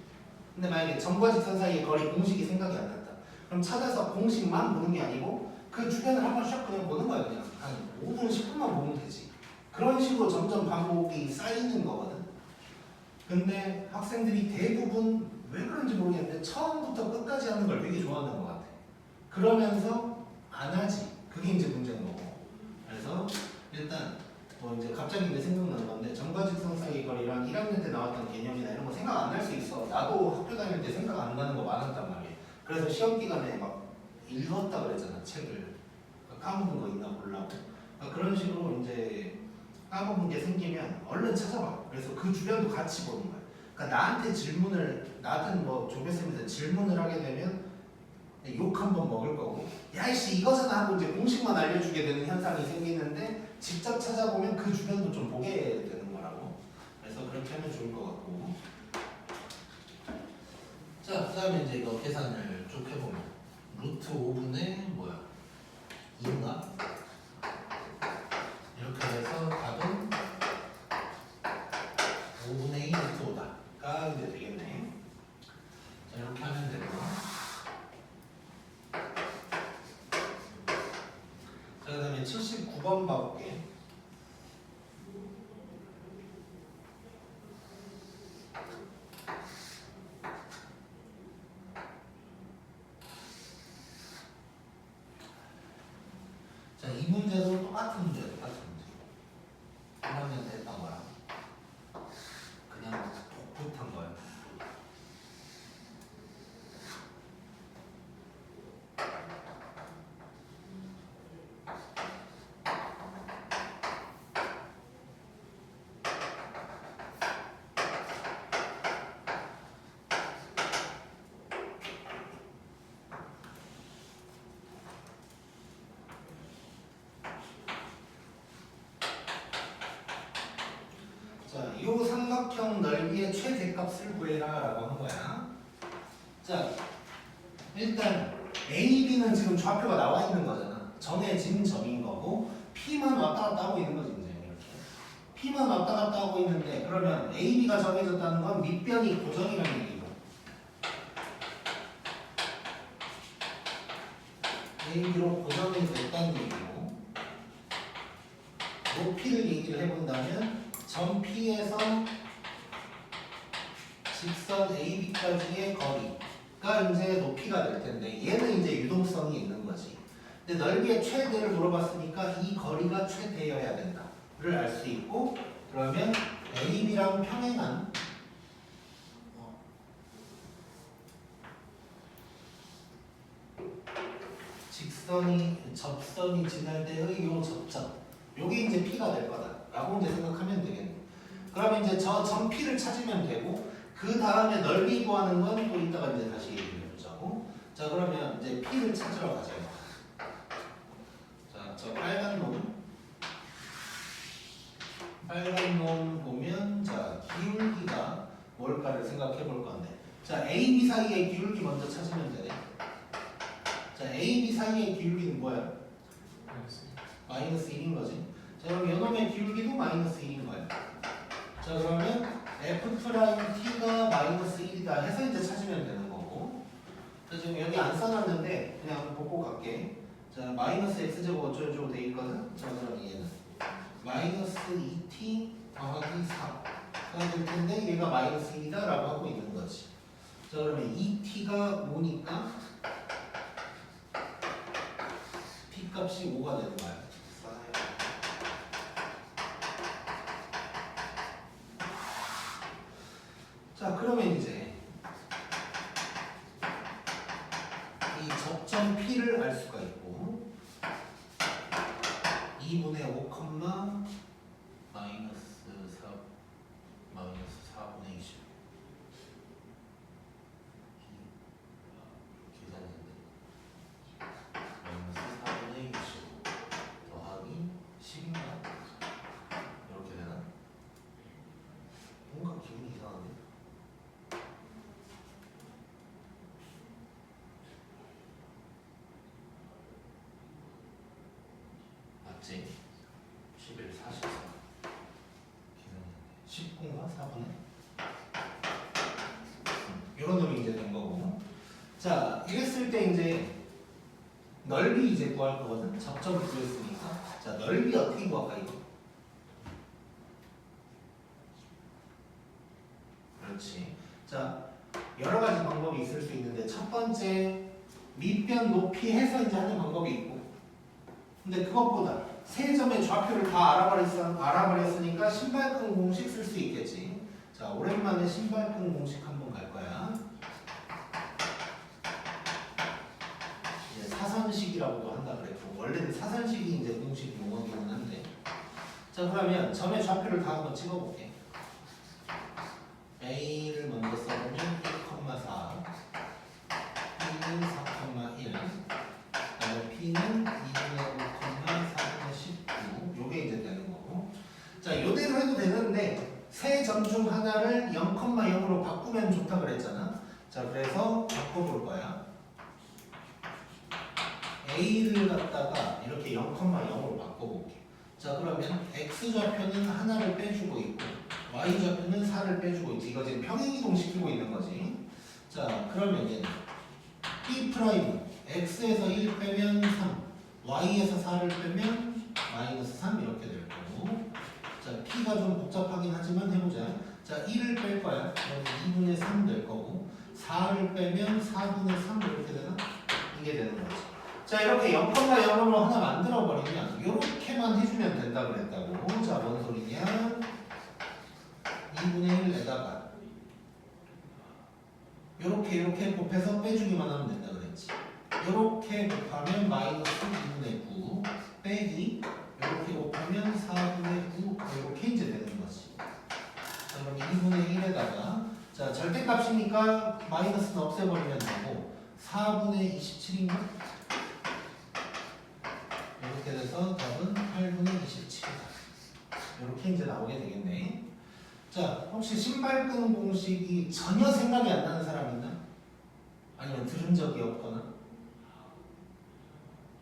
근데 만약에 점과 직선 사이의 거리 공식이 생각이 안 났다. 그럼 찾아서 공식만 보는 게 아니고 그 주변을 한번 샥 그냥 보는 거야. 그냥 한 5분 10분만 보면 되지. 그런 식으로 점점 반복이 쌓이는 거거든. 근데 학생들이 대부분 왜 그런지 모르겠는데 처음부터 끝까지 하는 걸 되게 좋아하는 것 같아. 그러면서 안 하지. 그게 이제 문제인 거고. 그래서 일단 뭐 이제 갑자기 내 생각나는 건데 점과 직선 사이의 거리랑 1학년 때 나왔던 개념이나 이런 거 생각 안 날 수 있어. 나도 학교 다닐 때 생각 안 나는 거 많았단 말이야. 그래서 시험 기간에 막 읽었다 그랬잖아 책을. 까먹은 거 있나 보려고. 그런 식으로 이제 까먹은 게 생기면 얼른 찾아봐. 그래서 그 주변도 같이 보는 거야. 그러니까 나한테 질문을 나든 뭐 조교쌤한테 질문을 하게 되면 욕 한 번 먹을 거고 야이씨 이거잖아 하고 이제 공식만 알려주게 되는 현상이 생기는데 직접 찾아보면 그 주변도 좀 보게 되는 거라고. 그래서 그렇게 하면 좋을 것 같고. 자, 그 다음에 이제 이거 계산을 쭉 해보면 루트 5분의 뭐야? 2인가? 이렇게 해서 답은 5분의 2 루트 5다. 이제 되겠네. 자, 이렇게 하면 되고. 자, 그 다음에 79번 봐볼게. 자, 이 문제도 똑같은 문제야, 똑같은 문제. 그러면 됐던 거랑. 삼각형 넓이의 최대값을 구해라 라고 한 거야. 자, 일단 A, B는 지금 좌표가 나와 있는 거잖아. 정해진 점인 거고 P만 왔다 갔다 하고 있는 거지 이제 이렇게. P만 왔다 갔다 하고 있는데 그러면 A, B가 정해졌다는 건 밑변이 고정이라는 얘기고 A, B로 고정이 됐다는 얘기고 높이를 얘기를 해본다면 점 P에서 직선 AB까지의 거리가 이제 높이가 될 텐데 얘는 이제 유동성이 있는 거지. 근데 넓이의 최대를 물어봤으니까 이 거리가 최대여야 된다를 알 수 있고 그러면 AB랑 평행한 접선이 지날 때의 요 접점 요게 이제 P가 될 거다라고 이제 생각하면 되겠네. 그러면 이제 저 점 P를 찾으면 되고 그 다음에 넓이 구하는 건 또 이따가 이제 다시 얘기를 해보자고. 자 그러면 이제 P를 찾으러 가자요. 자 저 빨간 놈 보면 자 기울기가 뭘까를 생각해 볼 건데 자 A, B 사이의 기울기 먼저 찾으면 되네. 자 A, B 사이의 기울기는 뭐야? 마이너스 1인 거지. 자 그럼 이놈의 기울기도 마이너스 1인 거야. 자 그러면 F'T가 마이너스 1이다 해서 이제 찾으면 되는 거고. 자 지금 여기 안 써놨는데 그냥 보고 갈게. 자 마이너스 X제곱 어쩌고저쩌고 돼 있거든. 자 그럼 얘는 마이너스 2T 더하기 4가 될 텐데 얘가 마이너스 1이다 라고 하고 있는 거지. 자 그러면 2T가 뭐니까 P 값이 5가 되는 거야. 자 그러면 이제 이 접점 P를 알 수가 있고 2분의 5, 마이너스 4, 마이너스 4분의 20 계산했는데 마이너스 4분의 25 더하기 10인가? 이렇게 되나? 뭔가 기분이 이상한데? 맞지? 11, 44 19가 4분의 이런 놈이 이제 된 거고. 자 이랬을 때 이제 넓이 이제 구할 거거든. 접점을 구했으니까 자 넓이 어떻게 구할까 이거? 그렇지. 자 여러 가지 방법이 있을 수 있는데 첫 번째 밑변 높이 해서 이제 하는 방법이 있고 근데 그것보다 세 점의 좌표를 다 알아버렸으니까 신발끈 공식 쓸 수 있겠지. 자 오랜만에 신발끈 공식 한번 갈 거야. 이제 사선식이라고도 한다 그랬고 원래는 사선식이 이제 공식 용어기는 한데 자 그러면 점의 좌표를 다 한번 찍어볼게. A를 먼저 써보면 1,4 B는 4,1 그다음에 P는 2분의 5, 4분의 19 요게 이제 되는 거고. 자 요대로 해도 되는데 세 점 중 하나를 0,0으로 바꾸면 좋다 그랬잖아. 자 그래서 바꿔볼 거야. A를 갖다가 이렇게 0,0으로 바꿔볼게. 자 그러면 X좌표는 하나를 빼주고 있고 Y좌표는 4를 빼주고 있지. 이거 지금 평행이동 시키고 있는 거지. 자 그러면 얘는 B 프라임 X에서 1 빼면 3 Y에서 4를 빼면 마이너스 3 이렇게 될 거고. 자 P가 좀 복잡하긴 하지만 해보자. 자 1을 뺄 거야. 그럼 2분의 3 될 거고 4를 빼면 4분의 3 이렇게 되나? 이게 되는 거지. 자 이렇게 0,0으로 하나 만들어 버리면 이렇게만 해주면 된다 그랬다고. 자 뭔 소리냐? 2분의 1에다가 이렇게 곱해서 빼주기만 하면 된다 그랬지. 이렇게 곱하면 마이너스 2분의 9 빼기 이렇게 곱하면 4분의 9 이렇게 이제 되는 거지. 자 그럼 2분의 1에다가 자 절대값이니까 마이너스는 없애버리면 되고 4분의 27인가? 이렇게 돼서 답은 8분의 27이다. 이렇게 이제 나오게 되겠네. 자, 혹시 신발 끄는 공식이 전혀 생각이 안 나는 사람 있나? 아니면 들은 적이 없거나?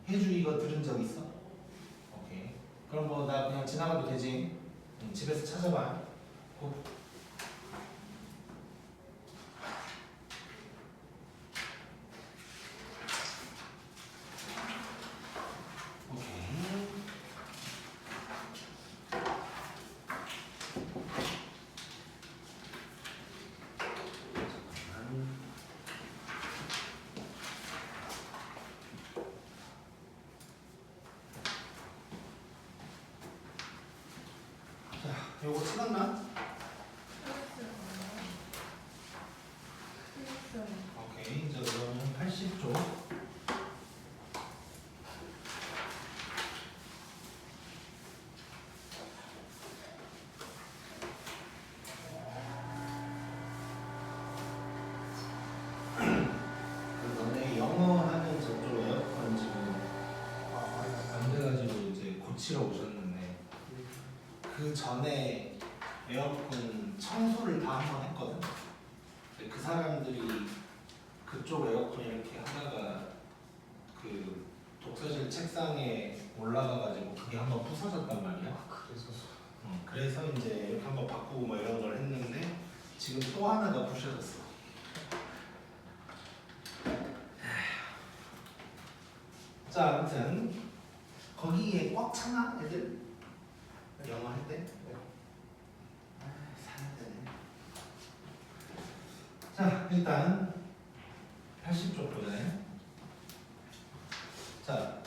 혜주 이거 들은 적 있어? 오케이. 그럼 뭐 나 그냥 지나가도 되지? 집에서 찾아봐. 고. 오케이. 자, 요거 찍었나? 오케이. 이제 그러면 80쪽. 너네 영어 하는 저쪽 에어컨 지금 안 돼가지고 이제 고치러 오셨는데 그 전에 에어컨 청소를 다 한 번 했거든. 근데 그 사람들이 그쪽 에어컨 이렇게 하다가 그 독서실 책상에 올라가가지고 그게 한번 부서졌단 말이야. 그래서 이제 이렇게 한번 바꾸고 뭐 이런 걸 했는데 지금 또 하나가 부셔졌어. 자, 아무튼 거기에 꽉 차나 애들? 영어 할 때? 사야 되네. 자, 일단 80쪽 보자. 자,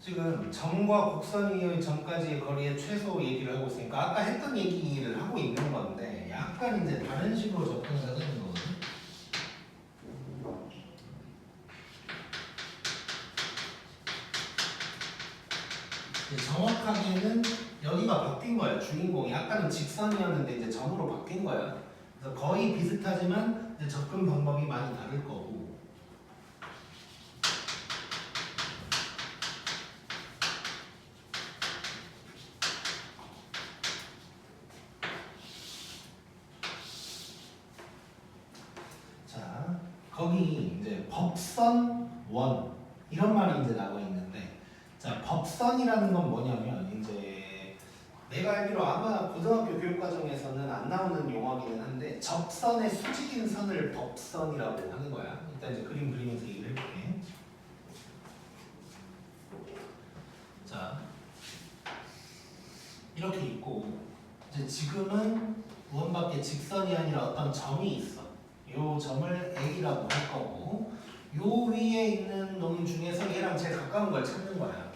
지금 점과 곡선의 점까지의 거리의 최소 얘기를 하고 있으니까 아까 했던 얘기를 하고 있는 건데 약간 이제 다른 식으로 접근을 하는 거거든. 정확하게는 여기가 바뀐 거야. 주인공이 아까는 직선이었는데 이제 점으로 바뀐 거야. 그래서 거의 비슷하지만 이제 접근 방법이 많이 다를 거고. 자, 거기 이제 법선 원 이런 말이 이제 나와 있는데, 자, 법선이라는 건 뭐냐면 이제 내가 알기로 아마 고등학교 교육과정에서는 안 나오는 용어기는 한데 접선의 수직인 선을 법선이라고 하는 거야. 일단 이제 그림 그리면서 얘기를 해볼게. 자, 이렇게 있고 이제 지금은 무언밖에 직선이 아니라 어떤 점이 있어. 요 점을 A라고 할 거고 요 위에 있는 놈 중에서 얘랑 제일 가까운 걸 찾는 거야.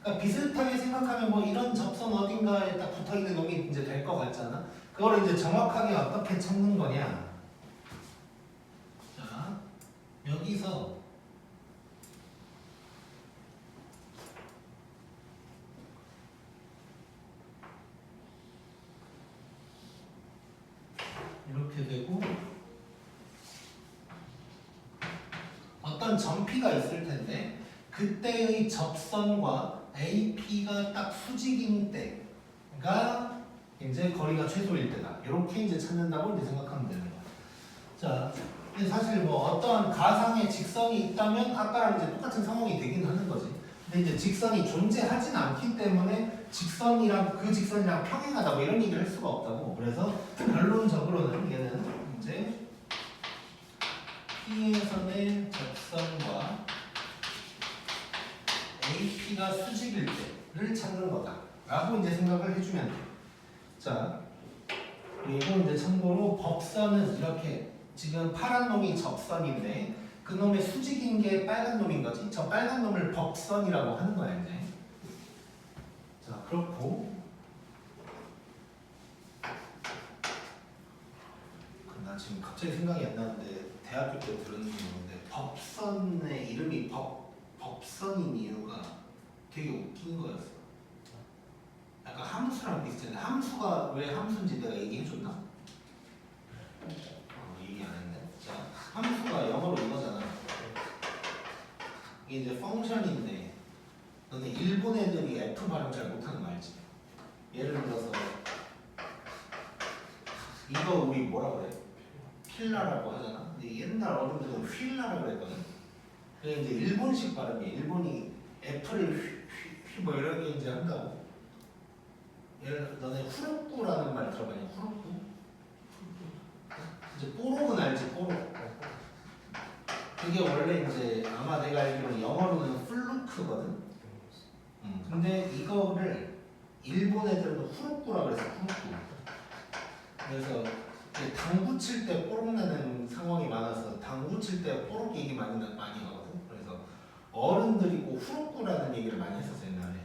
그러니까 비슷하게 생각하면 뭐 이런 접선 어딘가에 딱 붙어있는 놈이 이제 될 것 같잖아. 그걸 이제 정확하게 어떻게 찾는 거냐. 자, 여기서 이렇게 되고 어떤 점P가 있을 텐데 그때의 접선과 AP가 딱 수직인 때가 이제 거리가 최소일 때다. 이렇게 이제 찾는다고 이제 생각하면 되는 거야. 자, 근데 사실 뭐 어떠한 가상의 직선이 있다면 아까랑 이제 똑같은 상황이 되긴 하는 거지. 근데 이제 직선이 존재하진 않기 때문에 직선이랑 그 직선이랑 평행하다 뭐 이런 얘기를 할 수가 없다고. 그래서 결론적으로는 얘는 이제 P에서의 접선과 AP가 수직일 때를 찾는 거다 라고 이제 생각을 해주면 돼. 자, 그리고 이제 참고로 법선은 이렇게 지금 파란 놈이 접선인데 그 놈의 수직인 게 빨간 놈인 거지. 저 빨간 놈을 법선이라고 하는 거야 이제. 자, 그렇고 나 지금 갑자기 생각이 안 나는데 대학교 때 들은 건데 법선의 이름이 법선인 이유가 되게 웃긴 거였어. 약간 함수랑 비슷한데 함수가 왜 함수인지 내가 얘기해줬나? 얘기 안 했네. 자, 함수가 영어로 이거잖아. 이게 이제 펑션인데 너네 일본 애들이 F 발음 잘 못하는 거 알지? 예를 들어서 이거 우리 뭐라 그래? 필라라고 하잖아. 근데 옛날 어른들은 휠라라고 그랬거든. 그게 이제 일본식 발음이에요. 일본이 F를 뭐 이런 게 이제 한다고. 예를 너네 후루꾸라는 말 들어봤냐? 후루꾸? 이제 뽀록은 알지? 뽀록. 그게 원래 이제 아마 내가 알기로는 영어로는 플루크거든. 근데 이거를 일본 애들은 후루꾸라 그래서 후루꾸. 그래서 당구 칠 때 뽀록 나는 상황이 많아서 당구 칠 때 뽀록 얘기 많이 하거든. 그래서 어른들이 꼭 후루꾸라는 얘기를 많이 했었어요 옛날에.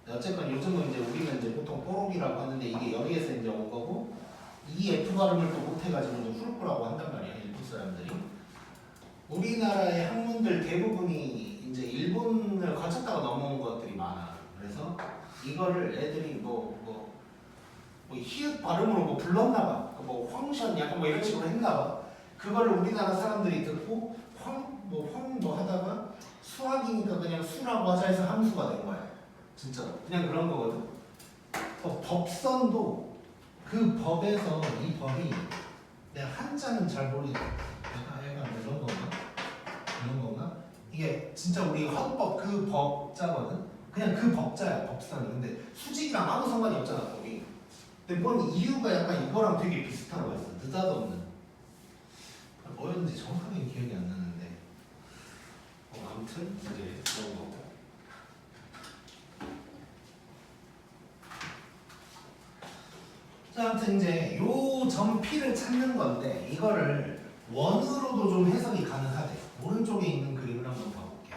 어쨌건 요즘은 이제 우리는 이제 보통 뽀록이라고 하는데 이게 여기에서 이제 온 거고 이 F 발음을 또 못해가지고 이제 후루꾸라고 한단 말이야 일본 사람들이. 우리나라의 학문들 대부분이 이제 일본을 거쳤다가 넘어온 것들이 많아. 그래서 이거를 애들이 히읗 발음으로 뭐 불렀나봐. 뭐 황션 약간 뭐 이런 식으로 했나봐. 그거를 우리나라 사람들이 듣고 황 뭐 하다가 수학이니까 그냥 수라고 하자 해서 함수가 된 거야. 진짜 그냥 그런 거거든. 법선도 그 법에서 이 법이 내가 한자는 잘 모르겠어. 약간 이런 건가? 이런 건가? 이게 진짜 우리 헌법 그 법자거든. 그냥 그 법자야 법선이. 근데 수직이랑 아무 상관이 없잖아 법이. 근데 뭔 이유가 약간 이거랑 되게 비슷한 거였어. 느닷없는. 뭐였는지 정확하게 기억이 안 나는데. 아무튼 이제 그런 거고. 자, 아무튼 이제 요 점 P를 찾는 건데 이거를 원으로도 좀 해석이 가능하대. 오른쪽에 있는 그림을 한번 봐볼게.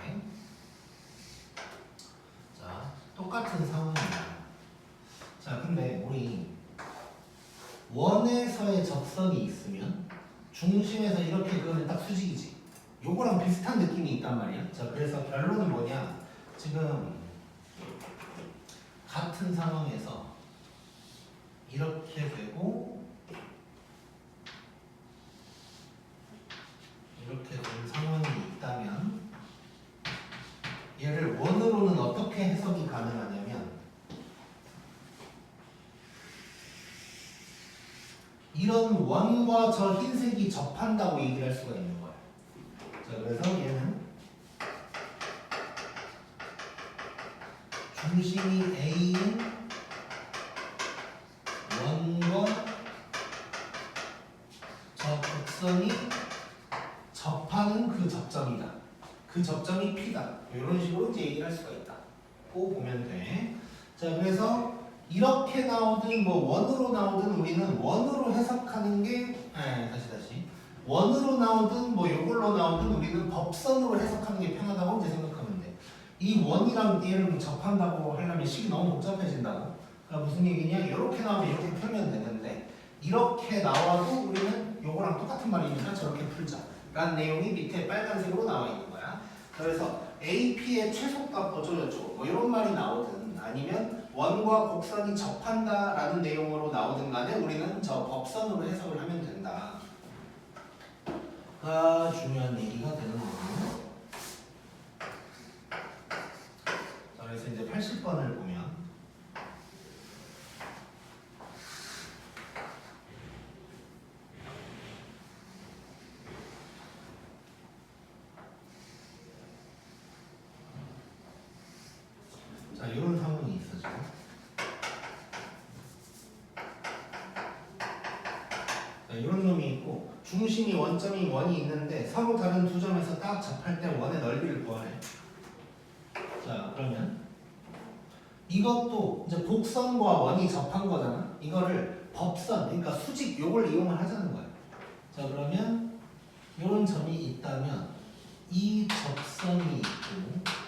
자, 똑같은 상황이야. 자, 근데 우리 원에서의 접선이 있으면 중심에서 이렇게 그으면 딱 수직이지. 요거랑 비슷한 느낌이 있단 말이야. 자, 그래서 결론은 뭐냐? 지금 같은 상황에서 이렇게 되고 이렇게 된 상황이 있다면 얘를 원으로는 어떻게 해석이 가능하냐면 이런 원과 저 흰색이 접한다고 얘기를 할 수가 있는 거야. 자, 그래서 얘는 중심이 A인 원과 저 곡선이 접하는 그 접점이다. 그 접점이 P다. 이런 식으로 이제 얘기를 할 수가 있다. 고 보면 돼. 자, 그래서 이렇게 나오든 뭐 원으로 나오든 우리는 원으로 해석하는 게 다시 원으로 나오든 뭐 요걸로 나오든 우리는 법선으로 해석하는 게 편하다고 이제 생각하면 돼. 이 원이랑 얘를 접한다고 하려면 식이 너무 복잡해진다고. 그러니까 무슨 얘기냐? 이렇게 나오면 이렇게 풀면 되는데 이렇게 나와도 우리는 요거랑 똑같은 말이니까 저렇게 풀자 라는 내용이 밑에 빨간색으로 나와 있는 거야. 그래서 AP의 최소값 어쩌고저쩌고 뭐 이런 말이 나오든 아니면 원과 곡선이 접한다 라는 내용으로 나오든 간에 우리는 저 법선으로 해석을 하면 된다 가 중요한 얘기가 되는 거고. 자, 그래서 이제 80번을 보면 자, 이런 상황이 있어 지금. 자, 이런 놈이 있고 중심이 원점이 원이 있는데 서로 다른 두 점에서 딱 접할 때 원의 넓이를 구하래. 자, 그러면 이것도 이제 곡선과 원이 접한 거잖아. 이거를 법선, 그러니까 수직 요걸 이용을 하자는 거야. 자, 그러면 이런 점이 있다면 이 접선이 있고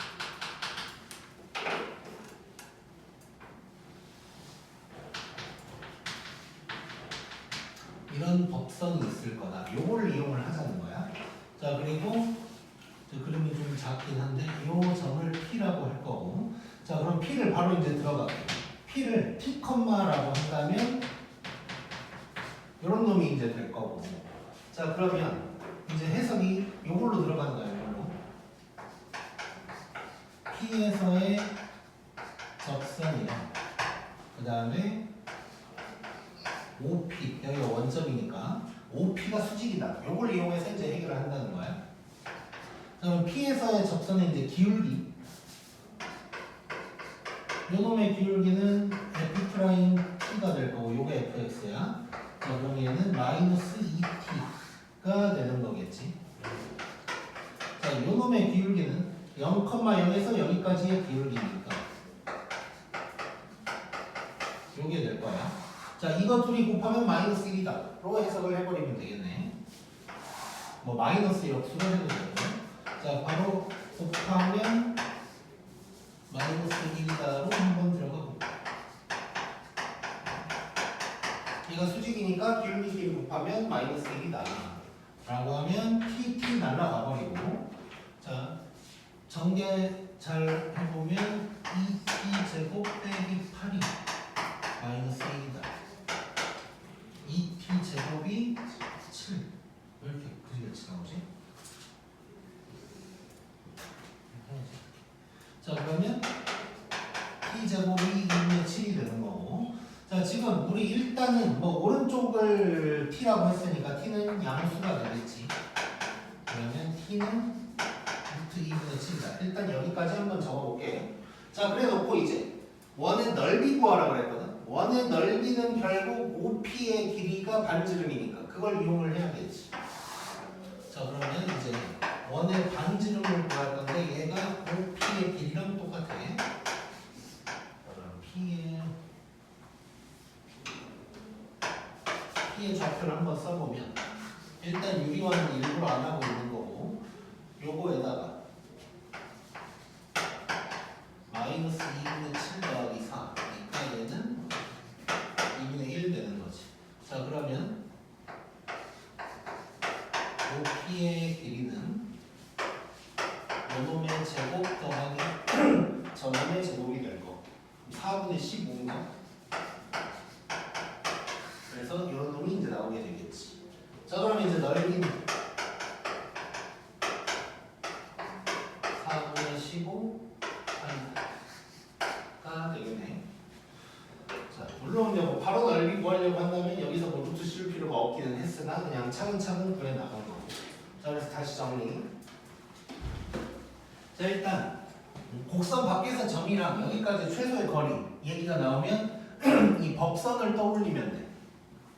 이런 법선이 있을 거다. 요거를 이용을 하자는 거야. 자, 그리고 그림이 좀 작긴 한데 요 점을 P라고 할 거고. 자, 그럼 P를 바로 이제 들어갈게요. P를 T, 라고 한다면 이런 놈이 이제 될 거고. 자, 그러면 이제 해석이 요걸로 들어가는 거예요. 요걸로. P에서의 접선이랑 그 다음에 OP 여기가 원점이니까 OP가 수직이다. 요걸 이용해서 이제 해결을 한다는 거야. 그럼 P에서의 접선의 이제 기울기. 요놈의 기울기는 F'T가 될 거고 요게 Fx야. 그럼 얘는 마이너스 2T가 되는 거겠지. 자, 요놈의 기울기는 0,0에서 여기까지의 기울기니까 요게 될 거야. 자, 이거 둘이 곱하면 마이너스 1이다. 로 해석을 해버리면 되겠네. 뭐 마이너스 역수로 해도 되고. 자, 바로 곱하면 마이너스 1이다로 한번 들어가 볼까. 얘가 수직이니까 기울기끼리 곱하면 마이너스 1이다. 라고 하면 TT 날라가 버리고. 자, 전개 잘 해보면 2T 제곱 빼기 8이 마이너스 1이다. 2T 제곱이 7. 왜 이렇게 그지같이 나오지? 자, 그러면 T 제곱이 2분의 7이 되는 거고. 자, 지금 우리 일단은 뭐 오른쪽을 T라고 했으니까 T는 양수가 되겠지. 그러면 T는 루트 2분의 7이다. 일단 여기까지 한번 적어볼게. 자, 그래 놓고 이제 원의 넓이 구하라 그랬거든. 원의 넓이는 결국 OP의 길이가 반지름이니까 그걸 이용을 해야겠지. 자, 그러면 이제 원의 반지름을 구할 건데 얘가 OP의 길이랑 똑같아. 그럼 P의 좌표를 한번 써보면 일단 유리원은 일부러 안 하고 있는 거고 요거에다가 마이너스 2분의 7 더하기 4 그러니까 얘는 2분의 1 되는 거지. 자, 그러면 OP의 길이는 요놈의 제곱 더하기 저놈의 제곱이 될 거. 4분의 15인가? 그래서 이런 놈이 이제 나오게 되겠지. 자, 그러면 이제 넓이는 4분의 15가 되겠네. 자, 물론 이제 뭐 바로 넓이 구하려고 한다면 여기서 뭐 루트 씌울 필요가 없기는 했으나 그냥 차근차근 구해 나간 거고. 자, 그래서 다시 정리. 자, 일단 곡선 밖에서 점이랑 여기까지 최소의 거리 얘기가 나오면 이 법선을 떠올리면 돼.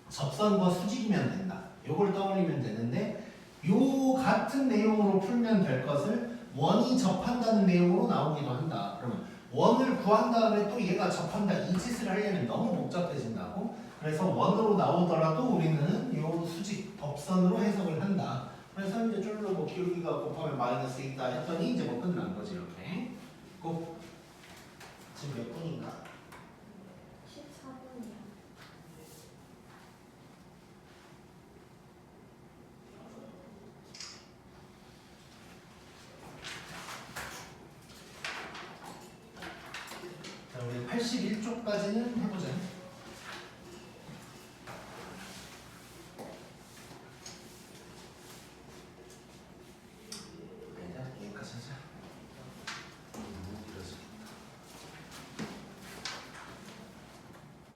접선과 수직이면 된다. 요걸 떠올리면 되는데 요 같은 내용으로 풀면 될 것을 원이 접한다는 내용으로 나오기도 한다. 그러면 원을 구한 다음에 또 얘가 접한다. 이 짓을 하려면 너무 복잡해진다고. 그래서 원으로 나오더라도 우리는 요 수직 법선으로 해석을 한다. 그래서 이제 줄로 뭐 기울기가 곱하면 마이너스 있다 했더니 이제 뭐 끝난 거지 이렇게. 꼭 지금 몇 분인가? 14분이요. 자, 우리 81쪽까지는 해보자.